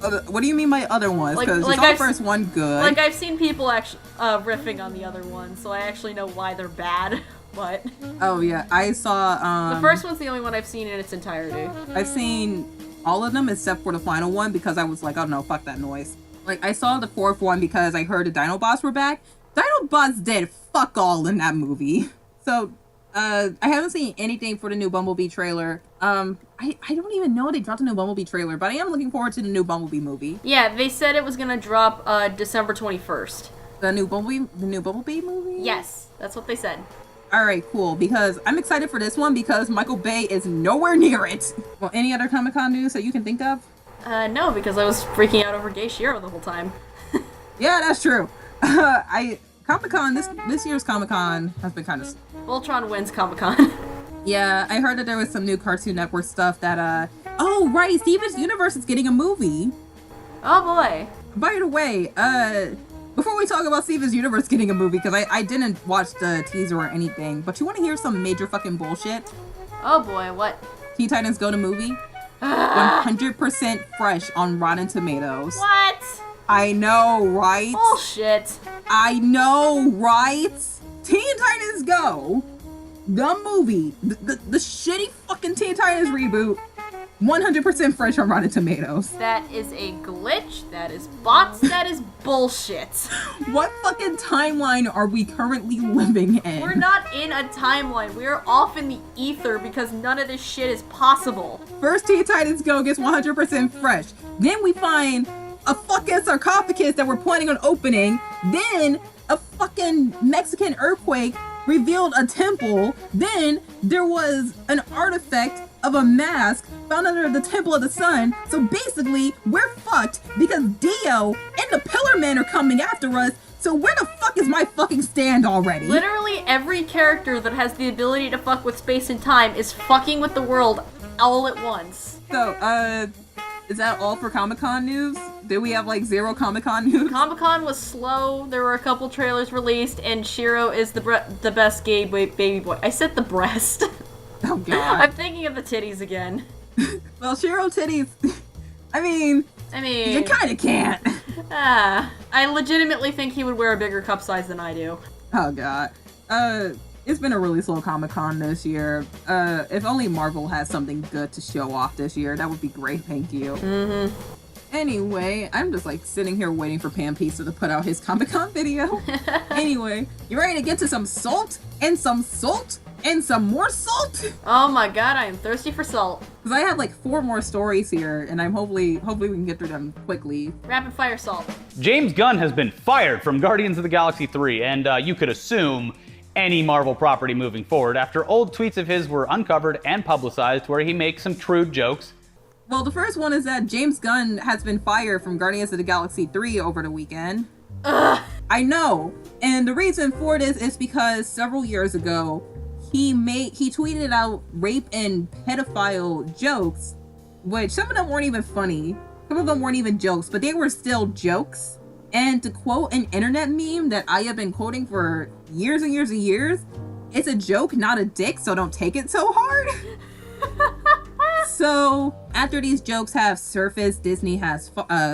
other ones? Because you saw the first one good. Like I've seen people actually riffing on the other one, so I actually know why they're bad. But oh yeah, I saw the first one's the only one I've seen in its entirety. I've seen all of them except for the final one because I was like, oh no, fuck that noise. Like I saw the fourth one because I heard the Dinobots were back. Dinobots did fuck all in that movie. So I haven't seen anything for the new Bumblebee trailer. I don't even know they dropped a new Bumblebee trailer, but I am looking forward to the new Bumblebee movie. Yeah, they said it was gonna drop December 21st. The new Bumblebee movie? Yes, that's what they said. All right, cool. Because I'm excited for this one because Michael Bay is nowhere near it. Well, any other Comic-Con news that you can think of? No, because I was freaking out over Gay Shiro the whole time. Yeah, that's true. Comic-Con, this year's Comic-Con has been kind of... Voltron wins Comic-Con. Yeah, I heard that there was some new Cartoon Network stuff that, oh, right, Steven's Universe is getting a movie. Oh, boy. By the way, before we talk about Steven's Universe getting a movie, because I didn't watch the teaser or anything, but you want to hear some major fucking bullshit? Oh, boy, what? Teen Titans Go to Movie? 100% fresh on Rotten Tomatoes. What? I know, right? Bullshit. I know, right? Teen Titans Go, the movie, the shitty fucking Teen Titans reboot, 100% fresh on Rotten Tomatoes. That is a glitch. That is bots. That is bullshit. What fucking timeline are we currently living in? We're not in a timeline. We're off in the ether because none of this shit is possible. First Teen Titans Go gets 100% fresh. Then we find a fucking sarcophagus that we're planning on opening. Then a fucking Mexican earthquake revealed a temple. Then there was an artifact of a mask found under the Temple of the Sun. So basically, we're fucked because Dio and the Pillar Men are coming after us. So where the fuck is my fucking stand already? Literally every character that has the ability to fuck with space and time is fucking with the world all at once. So, is that all for Comic-Con news? Did we have like zero Comic-Con news? Comic-Con was slow. There were a couple trailers released, and Shiro is the best gay baby boy. I said the breast. Oh god. I'm thinking of the titties again. Well, Shiro titties. I mean, you kind of can't. I legitimately think he would wear a bigger cup size than I do. Oh god. It's been a really slow Comic-Con this year. If only Marvel has something good to show off this year, that would be great, thank you. Mm-hmm. Anyway, I'm just like sitting here waiting for Pan Pizza to put out his Comic-Con video. Anyway, you ready to get to some salt? And some salt? And some more salt? Oh my god, I am thirsty for salt. Because I have like 4 more stories here, and I'm hopefully we can get through them quickly. Rapid fire salt. James Gunn has been fired from Guardians of the Galaxy 3, and you could assume any Marvel property moving forward after old tweets of his were uncovered and publicized where he makes some crude jokes. Well, the first one is that James Gunn has been fired from Guardians of the Galaxy 3 over the weekend. Ugh. I know. And the reason for this is because several years ago, he tweeted out rape and pedophile jokes, which some of them weren't even funny. Some of them weren't even jokes, but they were still jokes. And to quote an internet meme that I have been quoting for years and years and years, it's a joke, not a dick, so don't take it so hard. So after these jokes have surfaced, Disney has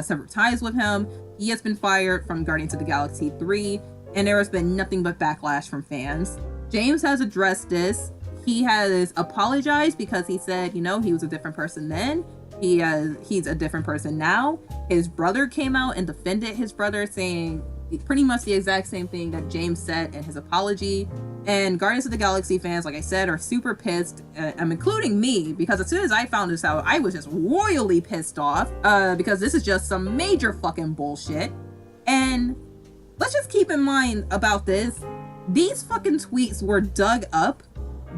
severed ties with him. He has been fired from Guardians of the Galaxy 3, and there has been nothing but backlash from fans. James has addressed this. He has apologized because he said, he was a different person then. He's a different person now. His brother came out and defended his brother, saying pretty much the exact same thing that James said in his apology. And Guardians of the Galaxy fans, like I said, are super pissed. I'm including me, because as soon as I found this out, I was just royally pissed off, because this is just some major fucking bullshit. And let's just keep in mind about this. These fucking tweets were dug up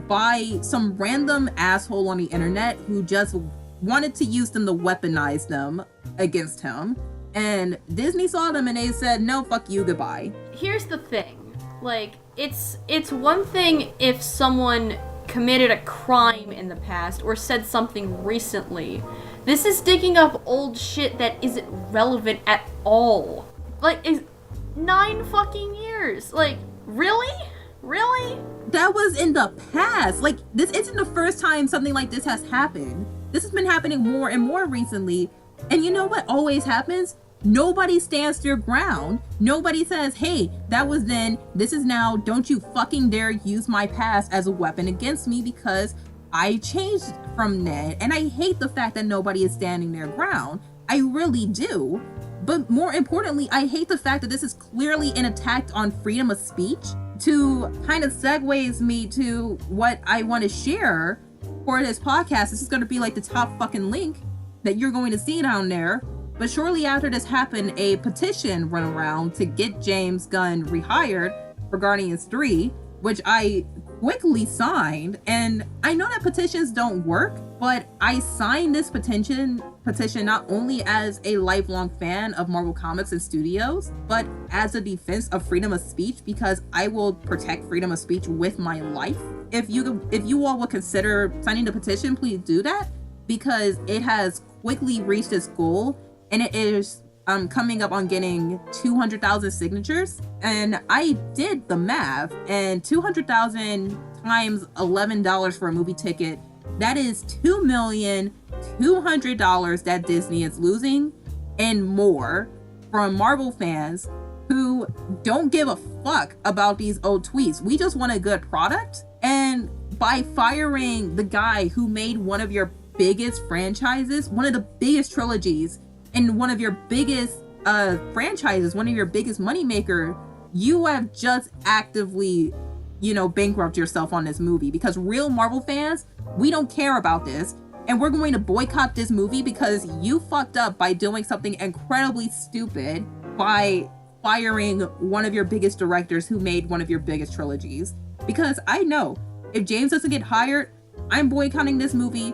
by some random asshole on the internet who just wanted to use them to weaponize them against him. And Disney saw them and they said, no, fuck you, goodbye. Here's the thing. Like, it's one thing if someone committed a crime in the past or said something recently. This is digging up old shit that isn't relevant at all. Like, 9 fucking years. Like, really? Really? That was in the past. Like, this isn't the first time something like this has happened. This has been happening more and more recently. And you know what always happens? Nobody stands their ground. Nobody says, hey, that was then, this is now, don't you fucking dare use my past as a weapon against me because I changed from then. And I hate the fact that nobody is standing their ground. I really do. But more importantly, I hate the fact that this is clearly an attack on freedom of speech. To kind of segues me to what I want to share for this podcast. This is going to be like the top fucking link that you're going to see down there. But shortly after this happened, a petition ran around to get James Gunn rehired for Guardians 3, which I quickly signed. And I know that petitions don't work, but I signed this petition not only as a lifelong fan of Marvel Comics and studios, but as a defense of freedom of speech, because I will protect freedom of speech with my life. If you all would consider signing the petition, please do that, because it has quickly reached its goal. And it is coming up on getting 200,000 signatures. And I did the math, and 200,000 times $11 for a movie ticket, that is $2,200,000 that Disney is losing, and more, from Marvel fans who don't give a fuck about these old tweets. We just want a good product. And by firing the guy who made one of your biggest franchises, one of the biggest trilogies, and one of your biggest franchises, one of your biggest moneymaker, you have just actively, bankrupt yourself on this movie. Because real Marvel fans, we don't care about this, and we're going to boycott this movie because you fucked up by doing something incredibly stupid by firing one of your biggest directors who made one of your biggest trilogies. Because I know if James doesn't get hired, I'm boycotting this movie.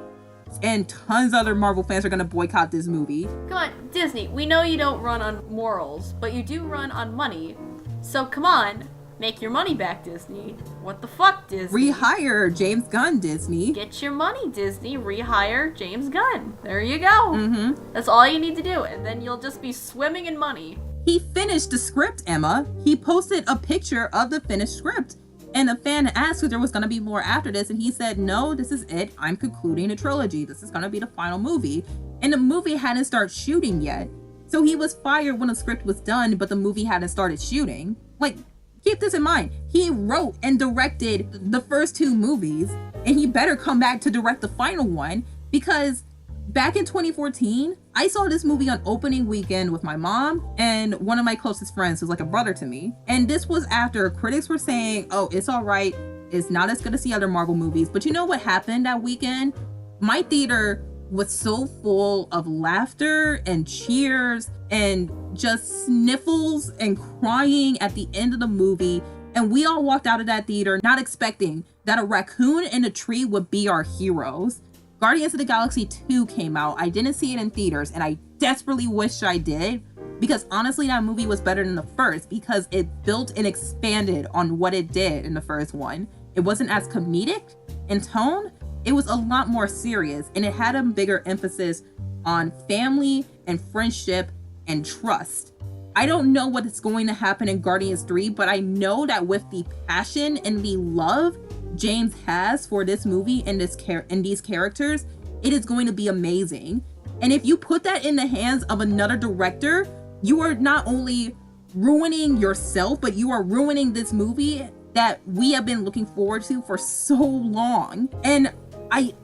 And tons of other Marvel fans are gonna boycott this movie. Come on, Disney, we know you don't run on morals, but you do run on money. So come on, make your money back, Disney. What the fuck, Disney? Rehire James Gunn, Disney. Get your money, Disney. Rehire James Gunn. There you go. Mm-hmm. That's all you need to do, and then you'll just be swimming in money. He finished the script, Emma. He posted a picture of the finished script. And a fan asked if there was going to be more after this, and he said, no, this is it. I'm concluding a trilogy. This is going to be the final movie. And the movie hadn't started shooting yet. So he was fired when the script was done, but the movie hadn't started shooting. Like, keep this in mind. He wrote and directed the first 2 movies, and he better come back to direct the final one, because back in 2014, I saw this movie on opening weekend with my mom and one of my closest friends who's like a brother to me. And this was after critics were saying, oh, it's all right. It's not as good as the other Marvel movies. But you know what happened that weekend? My theater was so full of laughter and cheers and just sniffles and crying at the end of the movie. And we all walked out of that theater not expecting that a raccoon in a tree would be our heroes. Guardians of the Galaxy 2 came out. I didn't see it in theaters, and I desperately wish I did, because honestly, that movie was better than the first, because it built and expanded on what it did in the first one. It wasn't as comedic in tone. It was a lot more serious, and it had a bigger emphasis on family and friendship and trust. I don't know what's going to happen in Guardians 3, but I know that with the passion and the love James has for this movie and these characters, it is going to be amazing. And if you put that in the hands of another director, you are not only ruining yourself, but you are ruining this movie that we have been looking forward to for so long. And I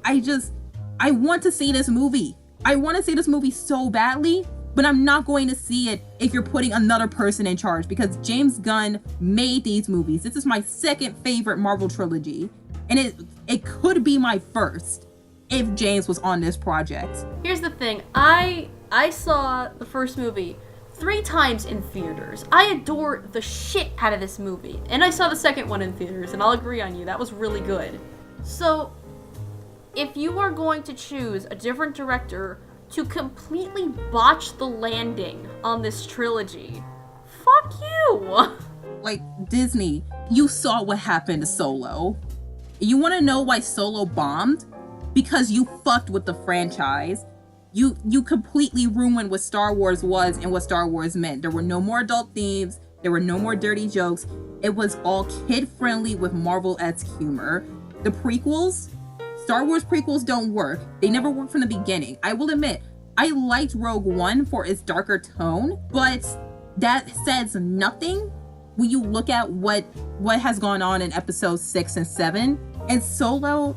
want to see this movie. I want to see this movie so badly, but I'm not going to see it if you're putting another person in charge, because James Gunn made these movies. This is my second favorite Marvel trilogy, and it could be my first if James was on this project. Here's the thing, I saw the first movie 3 times in theaters. I adore the shit out of this movie. And I saw the second one in theaters, and I'll agree on you, that was really good. So, if you are going to choose a different director to completely botch the landing on this trilogy, fuck you! Like, Disney, you saw what happened to Solo. You want to know why Solo bombed? Because you fucked with the franchise. You completely ruined what Star Wars was and what Star Wars meant. There were no more adult themes. There were no more dirty jokes. It was all kid-friendly with Marvel-esque humor. The prequels, Star Wars prequels don't work. They never worked from the beginning. I will admit, I liked Rogue One for its darker tone, but that says nothing when you look at what has gone on in episodes 6 and 7. And Solo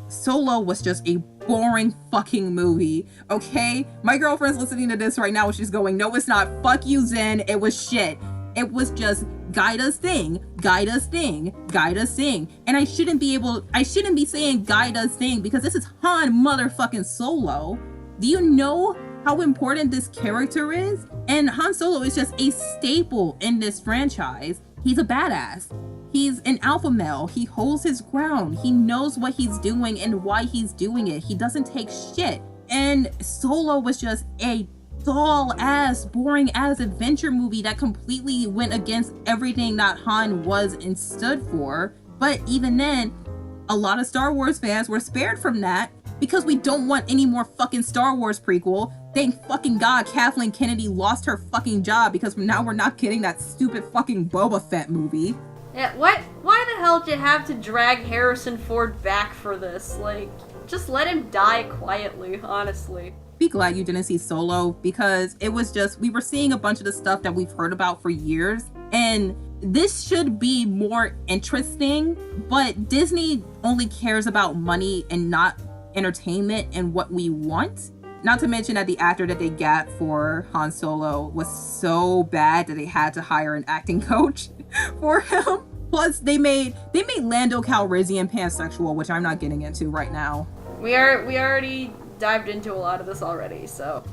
was just a boring fucking movie, okay? My girlfriend's listening to this right now and she's going, no, it's not. Fuck you, Zen. It was shit. It was just guide us thing. And I shouldn't be saying guide us thing because this is Han motherfucking Solo. Do you know how important this character is? And Han Solo is just a staple in this franchise. He's a badass. He's an alpha male. He holds his ground. He knows what he's doing and why he's doing it. He doesn't take shit. And Solo was just a dull-ass, boring-ass adventure movie that completely went against everything that Han was and stood for. But even then, a lot of Star Wars fans were spared from that because we don't want any more fucking Star Wars prequel. Thank fucking God Kathleen Kennedy lost her fucking job because now we're not getting that stupid fucking Boba Fett movie. Yeah, why the hell did you have to drag Harrison Ford back for this? Like, just let him die quietly, honestly. Be glad you didn't see Solo, because it was just, we were seeing a bunch of the stuff that we've heard about for years, and this should be more interesting, but Disney only cares about money and not entertainment and what we want. Not to mention that the actor that they got for Han Solo was so bad that they had to hire an acting coach for him. Plus, they made Lando Calrissian pansexual, which I'm not getting into right now. We already dived into a lot of this already, so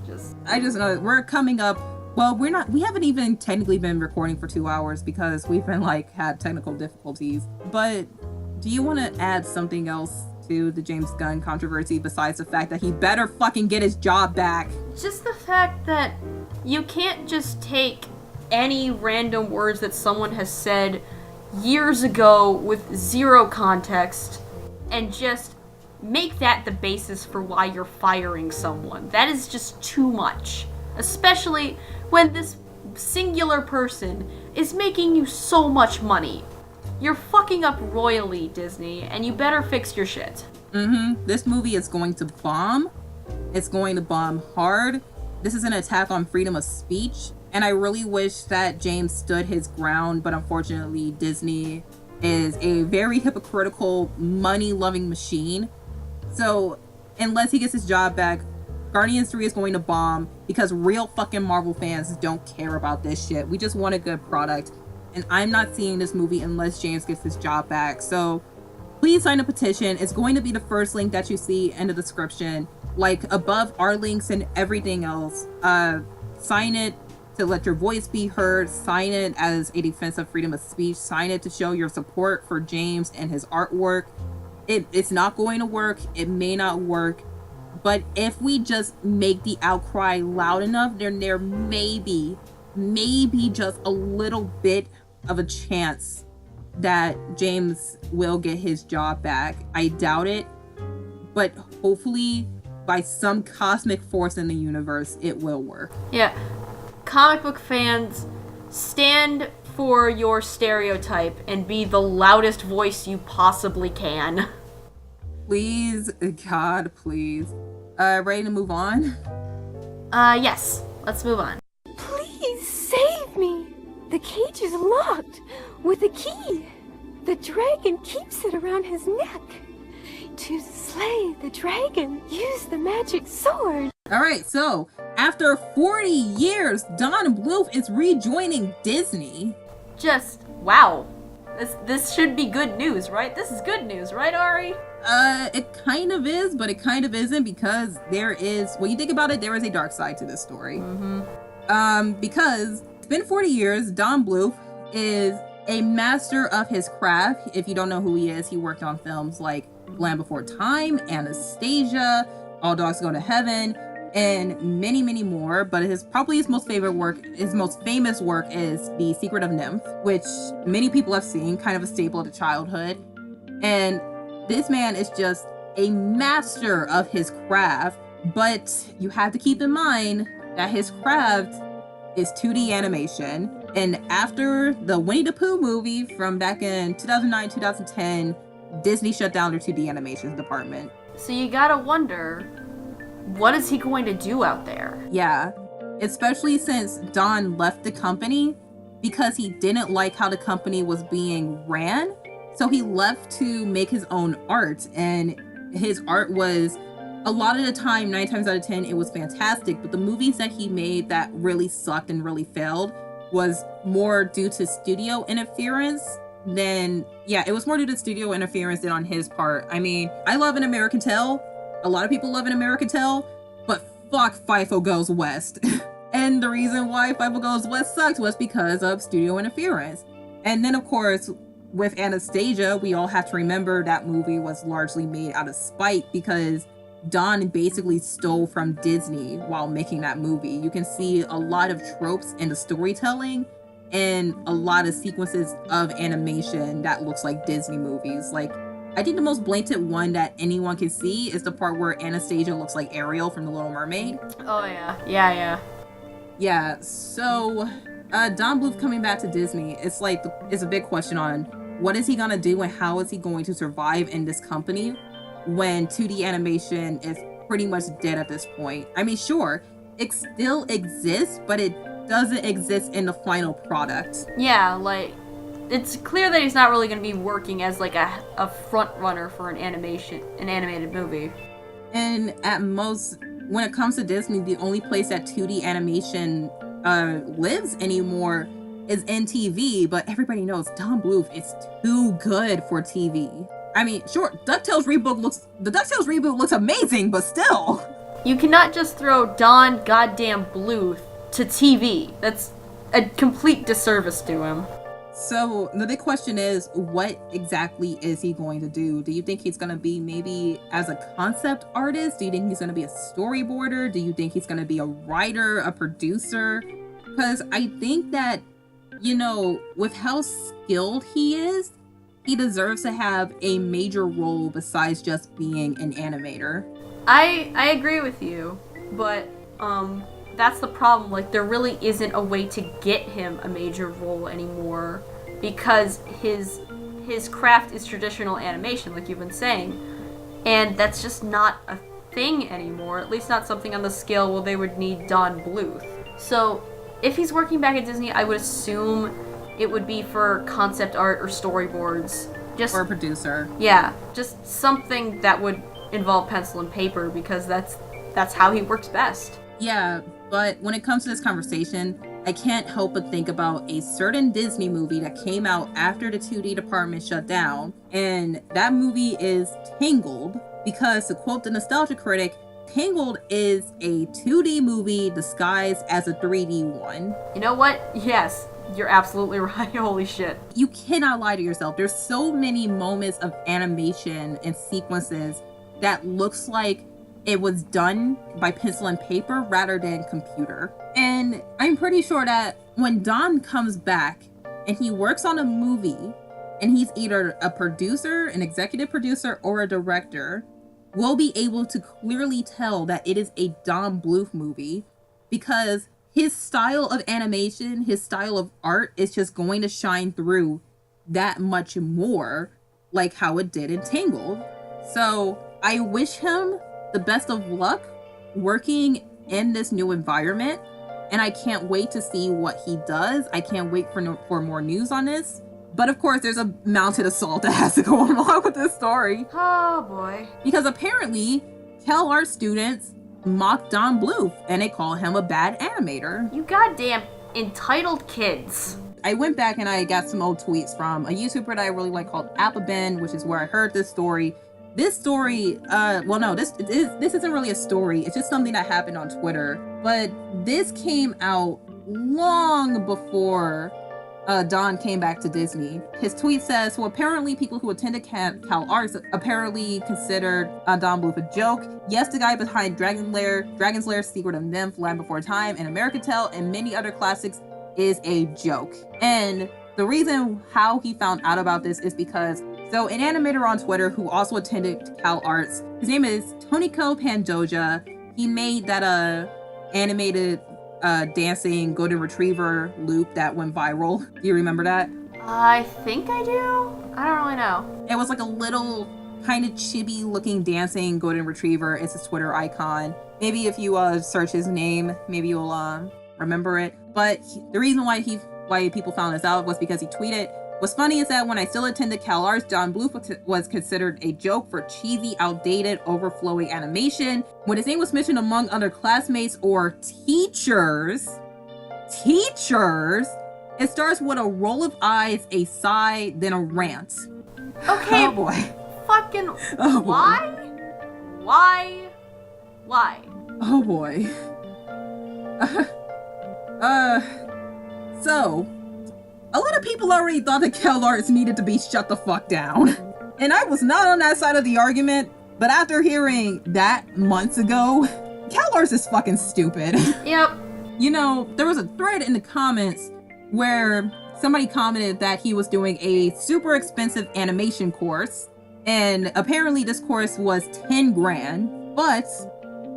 I just know we're coming up. Well, we haven't even technically been recording for 2 hours because we've been had technical difficulties. But do you want to add something else to the James Gunn controversy besides the fact that he better fucking get his job back? Just the fact that you can't just take any random words that someone has said years ago with zero context and just make that the basis for why you're firing someone. That is just too much. Especially when this singular person is making you so much money. You're fucking up royally, Disney, and you better fix your shit. This movie is going to bomb. It's going to bomb hard. This is an attack on freedom of speech. And I really wish that James stood his ground, but unfortunately Disney is a very hypocritical, money-loving machine. So unless he gets his job back, Guardians 3 is going to bomb because real fucking Marvel fans don't care about this shit. We just want a good product. And I'm not seeing this movie unless James gets his job back. So please sign a petition. It's going to be the first link that you see in the description. Above our links and everything else. Sign it to let your voice be heard. Sign it as a defense of freedom of speech. Sign it to show your support for James and his artwork. It's not going to work. It may not work. But if we just make the outcry loud enough, then there may be just a little bit of a chance that James will get his job back. I doubt it, but hopefully by some cosmic force in the universe, it will work. Yeah, comic book fans stand for your stereotype and be the loudest voice you possibly can. Please, God, please. Ready to move on? Yes. Let's move on. Please save me. The cage is locked with a key. The dragon keeps it around his neck. To slay the dragon, use the magic sword. All right, so after 40 years, Don Bluth is rejoining Disney. Just, wow. This should be good news, right? This is good news, right, Ari? It kind of is, but it kind of isn't, because there is, when you think about it, there is a dark side to this story. Because it's been 40 years, Don Bluth is a master of his craft. If you don't know who he is, he worked on films like Land Before Time, Anastasia, All Dogs Go to Heaven, and many, many more. But his most famous work is The Secret of Nymph, which many people have seen, kind of a staple of the childhood. And this man is just a master of his craft, but you have to keep in mind that his craft is 2D animation. And after the Winnie the Pooh movie from back in 2009, 2010, Disney shut down their 2D animations department. So you gotta wonder, what is he going to do out there? Yeah, especially since Don left the company because he didn't like how the company was being ran. So he left to make his own art, and his art was, a lot of the time, 9 times out of 10, it was fantastic, but the movies that he made that really sucked and really failed was more due to studio interference than, it was more due to studio interference than on his part. I mean, I love An American Tale. A lot of people love An American Tale, but fuck FIFO Goes West. And the reason why FIFO Goes West sucked was because of studio interference. And then, of course, with Anastasia, we all have to remember that movie was largely made out of spite because Don basically stole from Disney while making that movie. You can see a lot of tropes in the storytelling and a lot of sequences of animation that looks like Disney movies. Like, I think the most blatant one that anyone can see is the part where Anastasia looks like Ariel from The Little Mermaid. Oh, yeah. Yeah. Yeah, so Don Bluth coming back to Disney, it's a big question on what is he gonna do and how is he going to survive in this company when 2D animation is pretty much dead at this point. I mean, sure, it still exists, but it doesn't exist in the final product. Yeah, like, it's clear that he's not really going to be working as like a front runner for an animated movie. And at most, when it comes to Disney, the only place that 2D animation lives anymore is in TV, but everybody knows Don Bluth is too good for TV. I mean, sure, the DuckTales reboot looks amazing, but still. You cannot just throw Don goddamn Bluth to TV. That's a complete disservice to him. So the big question is, what exactly is he going to do? Do you think he's going to be maybe as a concept artist? Do you think he's going to be a storyboarder? Do you think he's going to be a writer, a producer? Because I think that, with how skilled he is, he deserves to have a major role besides just being an animator. I agree with you, but that's the problem. Like, there really isn't a way to get him a major role anymore because his craft is traditional animation, like you've been saying, and that's just not a thing anymore. At least not something on the scale where they would need Don Bluth. So if he's working back at Disney, I would assume it would be for concept art or storyboards. Or a producer. Yeah, just something that would involve pencil and paper because that's how he works best. Yeah, but when it comes to this conversation, I can't help but think about a certain Disney movie that came out after the 2D department shut down, and that movie is Tangled, because to quote the Nostalgia Critic, Tangled is a 2D movie disguised as a 3D one. You know what? Yes, you're absolutely right. Holy shit. You cannot lie to yourself. There's so many moments of animation and sequences that looks like it was done by pencil and paper rather than computer. And I'm pretty sure that when Don comes back and he works on a movie and he's either a producer, an executive producer, or a director, we'll be able to clearly tell that it is a Don Bluth movie because his style of animation, his style of art is just going to shine through that much more, like how it did in Tangled. So I wish him the best of luck working in this new environment, and I can't wait to see what he does. I can't wait for more news on this. But of course, there's a mounted assault that has to go along with this story. Oh boy. Because apparently, CalArt students mock Don Bluth, and they call him a bad animator. You goddamn entitled kids. I went back and I got some old tweets from a YouTuber that I really like called Appabin, which is where I heard this story. This story, this isn't really a story. It's just something that happened on Twitter. But this came out long before Don came back to Disney. His tweet says, so apparently people who attended CalArts apparently considered Don Bluth a joke. Yes, the guy behind Dragon's Lair, Secret of Nymph, Land Before Time, and American Tail, and many other classics is a joke. And the reason how he found out about this is because, so an animator on Twitter who also attended CalArts, his name is Toniko Pandoja. He made that animated dancing golden retriever loop that went viral. Do you remember that? I think I do. I don't really know. It was like a little kind of chibi looking dancing golden retriever. It's his Twitter icon. Maybe if you search his name, maybe you'll remember it. But the reason why people found this out was because he tweeted, what's funny is that when I still attended CalArts, Don Bluth was considered a joke for cheesy, outdated, overflowing animation. When his name was mentioned among other classmates or teachers, it starts with a roll of eyes, a sigh, then a rant. Okay. Oh boy. Fucking oh why? Boy. Why? Oh boy. So, a lot of people already thought that CalArts needed to be shut the fuck down. And I was not on that side of the argument, but after hearing that months ago, CalArts is fucking stupid. Yep. You know, there was a thread in the comments where somebody commented that he was doing a super expensive animation course, and apparently this course was 10 grand, but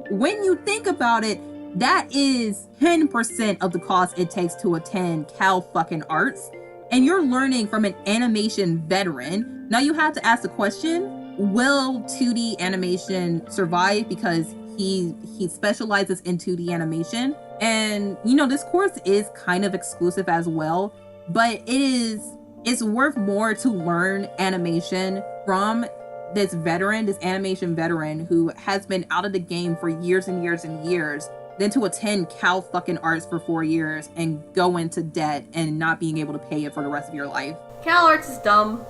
when you think about it, that is 10% of the cost it takes to attend Cal fucking Arts, and you're learning from an animation veteran. Now you have to ask the question, will 2D animation survive, because he specializes in 2D animation. And you know, this course is kind of exclusive as well, but it's worth more to learn animation from this animation veteran who has been out of the game for years and years and years, than to attend Cal fucking Arts for 4 years and go into debt and not being able to pay it for the rest of your life. CalArts is dumb.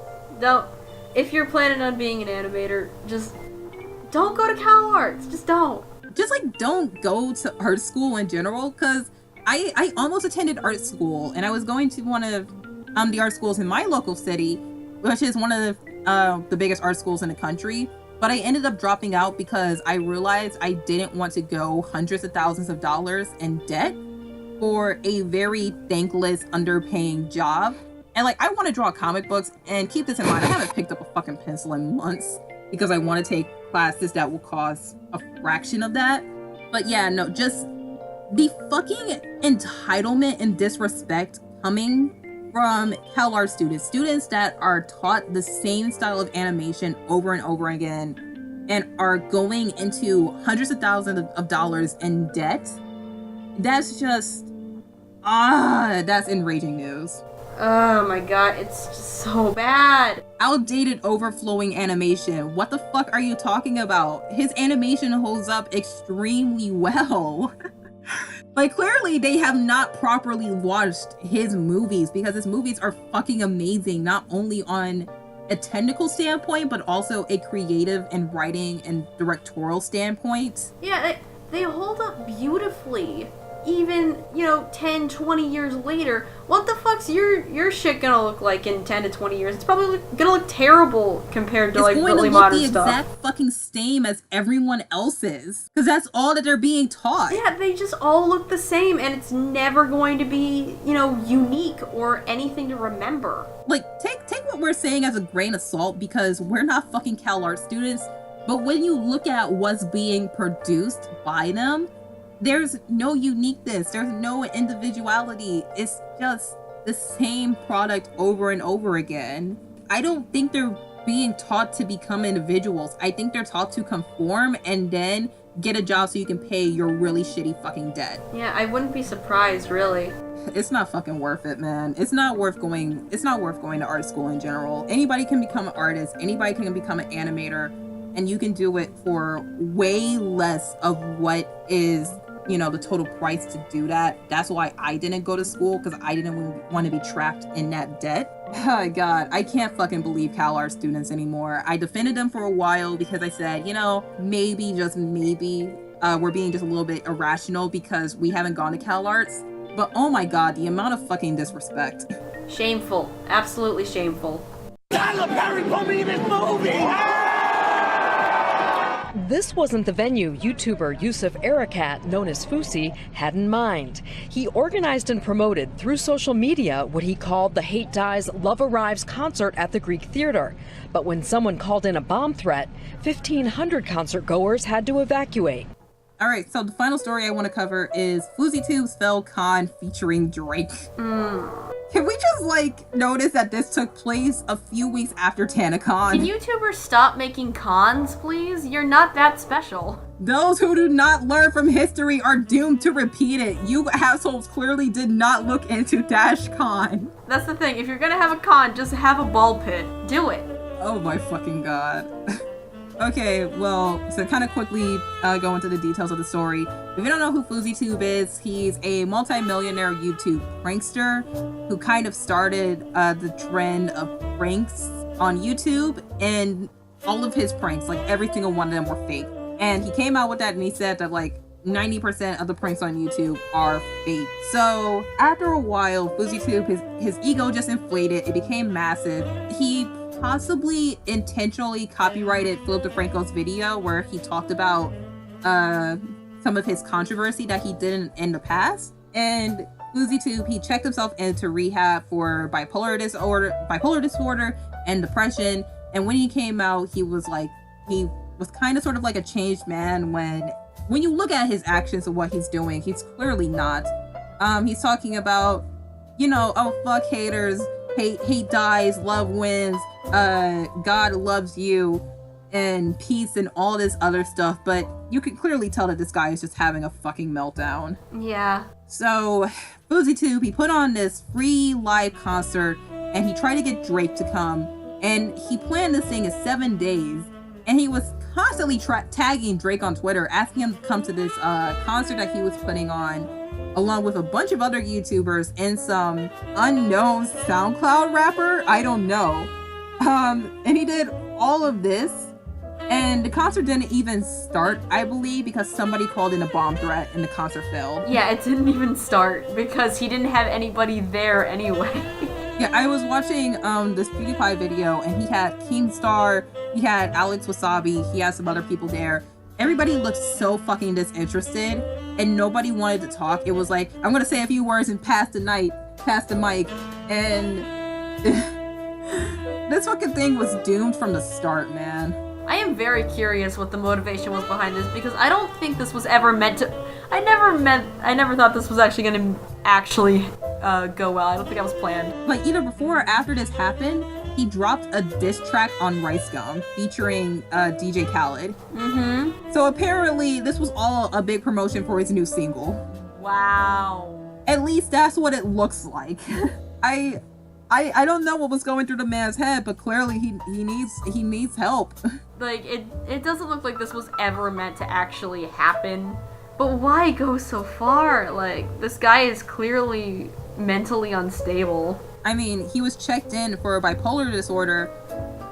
If you're planning on being an animator, just don't go to CalArts. Just don't. Just like don't go to art school in general, because I almost attended art school, and I was going to one of the art schools in my local city, which is one of the biggest art schools in the country. But I ended up dropping out because I realized I didn't want to go hundreds of thousands of dollars in debt for a very thankless, underpaying job. And like, I want to draw comic books, and keep this in mind, I haven't picked up a fucking pencil in months because I want to take classes that will cost a fraction of that. But yeah, no, just the fucking entitlement and disrespect coming from CalArts students that are taught the same style of animation over and over again and are going into hundreds of thousands of dollars in debt. That's just, that's enraging news. Oh my god, it's just so bad. Outdated, overflowing animation. What the fuck are you talking about? His animation holds up extremely well. Like, clearly they have not properly watched his movies, because his movies are fucking amazing, not only on a technical standpoint, but also a creative and writing and directorial standpoint. Yeah, they hold up beautifully. Even, 10, 20 years later, what the fuck's your shit gonna look like in 10 to 20 years? It's probably gonna look terrible compared to really modern stuff. It's going to look the exact fucking same as everyone else's, because that's all that they're being taught. Yeah, they just all look the same, and it's never going to be, unique or anything to remember. Like, take what we're saying as a grain of salt, because we're not fucking CalArts students, but when you look at what's being produced by them, there's no uniqueness. There's no individuality. It's just the same product over and over again. I don't think they're being taught to become individuals. I think they're taught to conform and then get a job so you can pay your really shitty fucking debt. Yeah, I wouldn't be surprised, really. It's not fucking worth it, man. It's not worth going to art school in general. Anybody can become an artist. Anybody can become an animator. And you can do it for way less of what is, you know, the total price to do that. That's why I didn't go to school, because I didn't want to be trapped in that debt. Oh God, I can't fucking believe CalArt students anymore. I defended them for a while because I said, you know, maybe, just maybe, we're being just a little bit irrational because we haven't gone to CalArts. But oh my God, the amount of fucking disrespect. Shameful. Absolutely shameful. Tyler Perry put me in this movie! This wasn't the venue YouTuber Yusuf Arakat, known as Fousey, had in mind. He organized and promoted through social media what he called the Hate Dies, Love Arrives concert at the Greek Theater. But when someone called in a bomb threat, 1,500 concert goers had to evacuate. All right, so the final story I want to cover is Flouseytube's Fell Con featuring Drake. Can we just, like, notice that this took place a few weeks after TanaCon? Can YouTubers stop making cons, please? You're not that special. Those who do not learn from history are doomed to repeat it. You assholes clearly did not look into DashCon. That's the thing. If you're gonna have a con, just have a ball pit. Do it. Oh my fucking God. Okay, well, to kind of quickly go into the details of the story. If you don't know who Flouseytube is, he's a multi-millionaire YouTube prankster who kind of started the trend of pranks on YouTube, and all of his pranks, like every single one of them, were fake. And he came out with that and he said that like 90% of the pranks on YouTube are fake. So after a while, Flouseytube, his ego just inflated. It became massive. He possibly intentionally copyrighted Philip DeFranco's video where he talked about some of his controversy that he did in the past. And Flouseytube, he checked himself into rehab for bipolar disorder and depression. And when he came out, he was kind of sort of like a changed man. When you look at his actions and what he's doing, he's clearly not. He's talking about, you know, oh, fuck haters, hate dies, love wins, God loves you, and peace, and all this other stuff. But you can clearly tell that this guy is just having a fucking meltdown. Yeah. So Flouseytube, he put on this free live concert and he tried to get Drake to come, and he planned this thing in 7 days, and he was constantly tagging Drake on Twitter, asking him to come to this concert that he was putting on, along with a bunch of other YouTubers and some unknown SoundCloud rapper. I don't know. And he did all of this, and the concert didn't even start, I believe, because somebody called in a bomb threat and the concert failed. Yeah, it didn't even start because he didn't have anybody there anyway. Yeah, I was watching this PewDiePie video, and he had Keemstar, he had Alex Wasabi, he had some other people there. Everybody looked so fucking disinterested, and nobody wanted to talk. It was like, I'm gonna say a few words and pass the mic, and this fucking thing was doomed from the start, man. I am very curious what the motivation was behind this, because I don't think this was ever meant to. I never thought this was actually gonna go well. I don't think that was planned. Like, either before or after this happened, he dropped a diss track on Rice Gum featuring DJ Khaled. Mm-hmm. So apparently this was all a big promotion for his new single. Wow. At least that's what it looks like. I don't know what was going through the man's head, but clearly he needs help. Like, it doesn't look like this was ever meant to actually happen. But why go so far? Like, this guy is clearly mentally unstable. I mean, he was checked in for a bipolar disorder,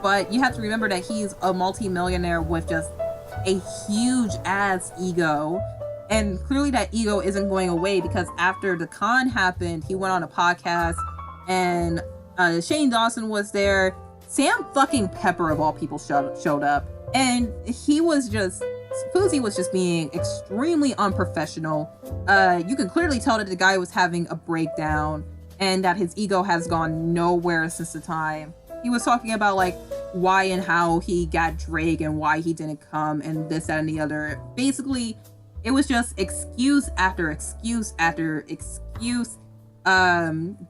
but you have to remember that he's a multi-millionaire with just a huge ass ego. And clearly that ego isn't going away, because after the con happened, he went on a podcast, and Shane Dawson was there. Sam fucking Pepper, of all people, showed up. And Fousey was just being extremely unprofessional. You can clearly tell that the guy was having a breakdown, and that his ego has gone nowhere since the time. He was talking about like why and how he got Drake and why he didn't come and this, that, and the other. Basically, it was just excuse after excuse after excuse.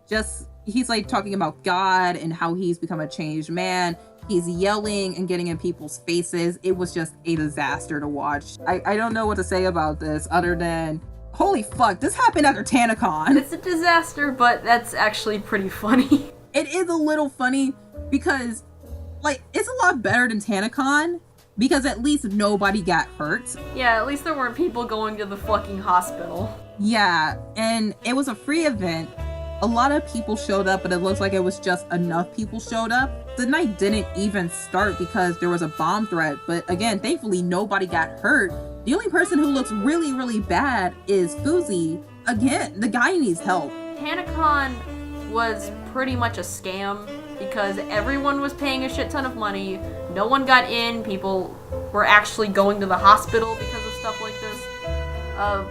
Just he's like talking about God and how he's become a changed man. He's yelling and getting in people's faces. It was just a disaster to watch. I don't know what to say about this other than, holy fuck, this happened after TanaCon. It's a disaster, but that's actually pretty funny. It is a little funny because, like, it's a lot better than TanaCon because at least nobody got hurt. Yeah, at least there weren't people going to the fucking hospital. Yeah, and it was a free event. A lot of people showed up, but it looks like it was just enough people showed up. The night didn't even start because there was a bomb threat, but again, thankfully nobody got hurt. The only person who looks really, really bad is Fousey. Again, the guy needs help. TanaCon was pretty much a scam because everyone was paying a shit ton of money. No one got in. People were actually going to the hospital because of stuff like this.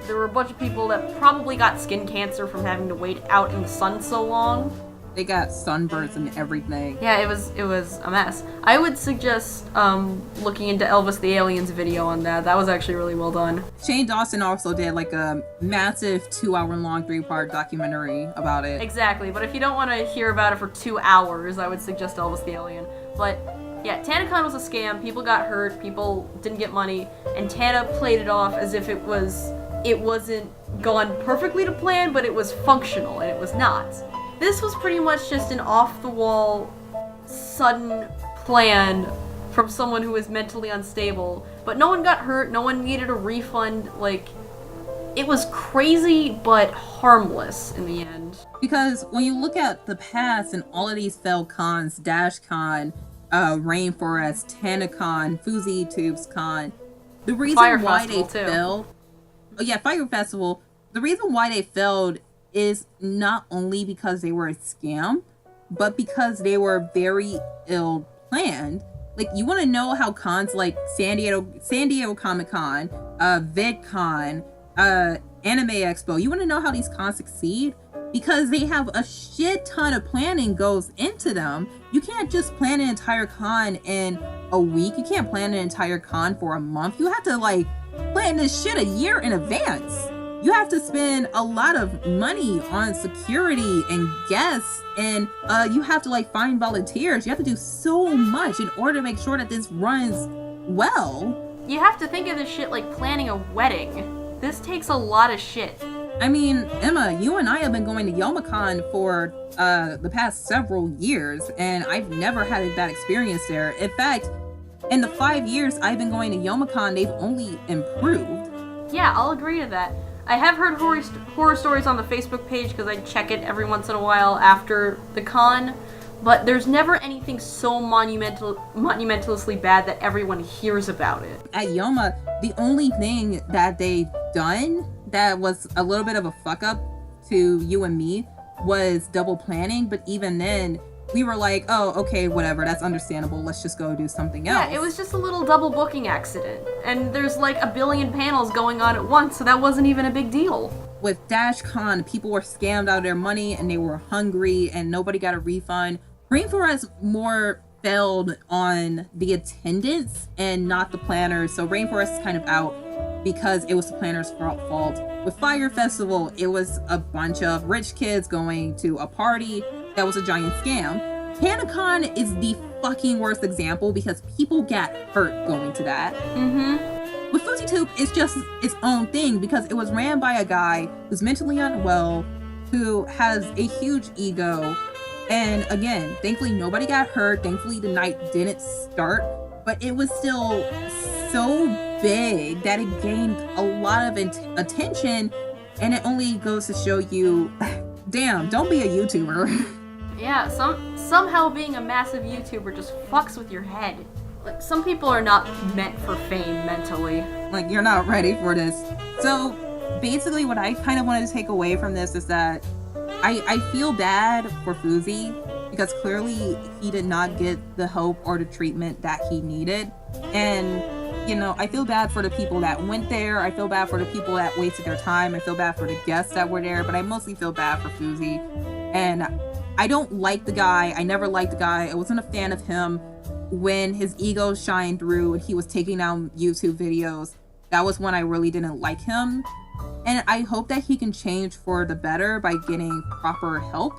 There were a bunch of people that probably got skin cancer from having to wait out in the sun so long. They got sunburns and everything. Yeah, it was a mess. I would suggest looking into Elvis the Alien's video on that. That was actually really well done. Shane Dawson also did like a massive 2-hour-long 3-part documentary about it. Exactly, but if you don't want to hear about it for 2 hours, I would suggest Elvis the Alien. But yeah, TanaCon was a scam. People got hurt. People didn't get money, and Tana played it off as if it wasn't gone perfectly to plan, but it was functional, and it was not. This was pretty much just an off-the-wall, sudden plan from someone who was mentally unstable. But no one got hurt, no one needed a refund, like, it was crazy, but harmless in the end. Because when you look at the past and all of these failed cons, DashCon, Rainforest, TanaCon, Flouseytube's Con, the reason Fire why Festival, they failed... Oh yeah, Fire Festival. The reason why they failed is not only because they were a scam, but because they were very ill planned. Like, you want to know how cons like San Diego Comic-Con, VidCon, Anime Expo, you want to know how these cons succeed? Because they have a shit ton of planning goes into them. You can't just plan an entire con in a week. You can't plan an entire con for a month. You have to, like, plan this shit a year in advance. You have to spend a lot of money on security and guests, and you have to like find volunteers. You have to do so much in order to make sure that this runs well. You have to think of this shit like planning a wedding. This takes a lot of shit. I mean, Emma, you and I have been going to YomaCon for the past several years, and I've never had a bad experience there. In fact, in the 5 years I've been going to YomaCon, they've only improved. Yeah, I'll agree to that. I have heard horror stories on the Facebook page because I check it every once in a while after the con, but there's never anything so monumentalously bad that everyone hears about it. At Yoma, the only thing that they've done that was a little bit of a fuck up to you and me was double planning, but even then, we were like, oh, okay, whatever, that's understandable, let's just go do something else. Yeah, it was just a little double booking accident. And there's like a billion panels going on at once, so that wasn't even a big deal. With DashCon, people were scammed out of their money and they were hungry and nobody got a refund. Rainforest more failed on the attendance and not the planners, so Rainforest is kind of out because it was the planners' fault. With Fire Festival, it was a bunch of rich kids going to a party that was a giant scam. TanaCon is the fucking worst example because people got hurt going to that. Mm-hmm. With Flouseytube, it's just its own thing because it was ran by a guy who's mentally unwell, who has a huge ego, and again, thankfully nobody got hurt. Thankfully the night didn't start, but it was still so big that it gained a lot of attention, and it only goes to show you, damn, don't be a YouTuber. Yeah, somehow being a massive YouTuber just fucks with your head. Like, some people are not meant for fame mentally. Like, you're not ready for this. So, basically what I kind of wanted to take away from this is that I feel bad for Fousey because clearly he did not get the help or the treatment that he needed. And, you know, I feel bad for the people that went there. I feel bad for the people that wasted their time. I feel bad for the guests that were there, but I mostly feel bad for Fousey. And I don't like the guy. I never liked the guy. I wasn't a fan of him when his ego shined through and he was taking down YouTube videos. that was when I really didn't like him. And I hope that he can change for the better by getting proper help.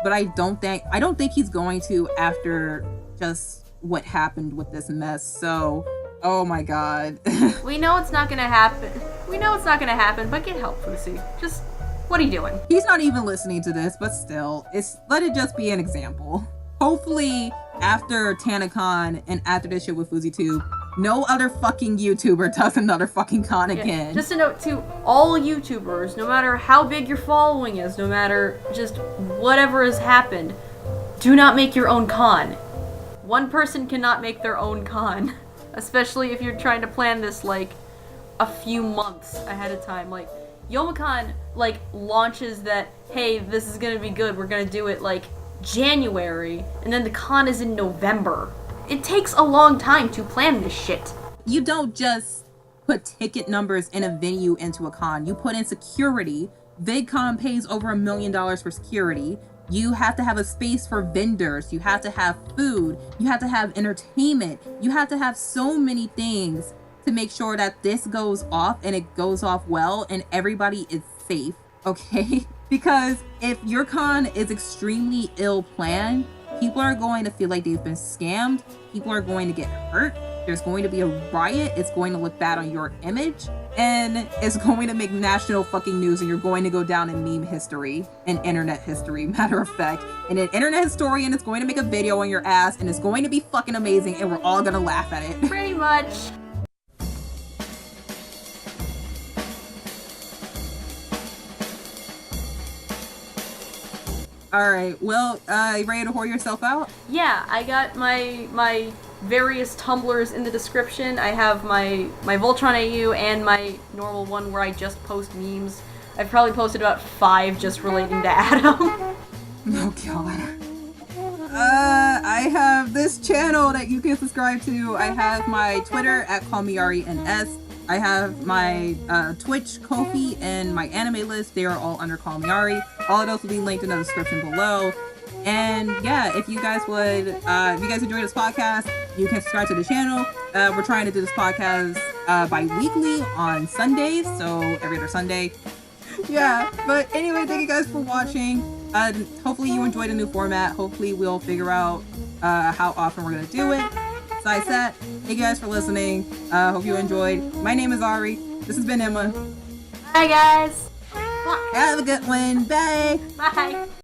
But I don't think he's going to after just what happened with this mess. So, oh my god. We know it's not gonna happen. But get help, Flousey. Just, what are you doing? He's not even listening to this, but still, let it just be an example. Hopefully, after TanaCon and after this shit with Flouseytube, no other fucking YouTuber does another fucking con again. Just a note to all YouTubers, no matter how big your following is, no matter just whatever has happened, do not make your own con. One person cannot make their own con. Especially if you're trying to plan this, like, a few months ahead of time. Like, Youmacon, like, launches that, hey, this is gonna be good, we're gonna do it, like, January, and then the con is in November. It takes a long time to plan this shit. You don't just put ticket numbers in a venue into a con. You put in security. VidCon pays over $1 million for security. You have to have a space for vendors. You have to have food. You have to have entertainment. You have to have so many things to make sure that this goes off and it goes off well and everybody is safe, okay? Because if your con is extremely ill planned, people are going to feel like they've been scammed. People are going to get hurt. There's going to be a riot. It's going to look bad on your image. And it's going to make national fucking news, and you're going to go down in meme history and internet history, matter of fact. And an internet historian is going to make a video on your ass, and it's going to be fucking amazing, and we're all gonna laugh at it. Pretty much. Alright, well, you ready to whore yourself out? Yeah, I got my various Tumblrs in the description. I have my Voltron AU and my normal one where I just post memes. I've probably posted about 5 just relating to Adam. Oh god. I have this channel that you can subscribe to. I have my Twitter at CallMeAriNS. I have my Twitch, Ko-fi, and my anime list. They are all under Call Me Ari. All of those will be linked in the description below. And yeah, if you guys would, if you guys enjoy this podcast, you can subscribe to the channel. We're trying to do this podcast bi-weekly on Sundays, so every other Sunday. Yeah, but anyway, thank you guys for watching. Hopefully you enjoyed the new format. Hopefully we'll figure out how often we're gonna do it. Besides that, thank you guys for listening. Hope you enjoyed. My name is Ari. This has been Emma. Bye guys. Have a good one. Bye. Bye.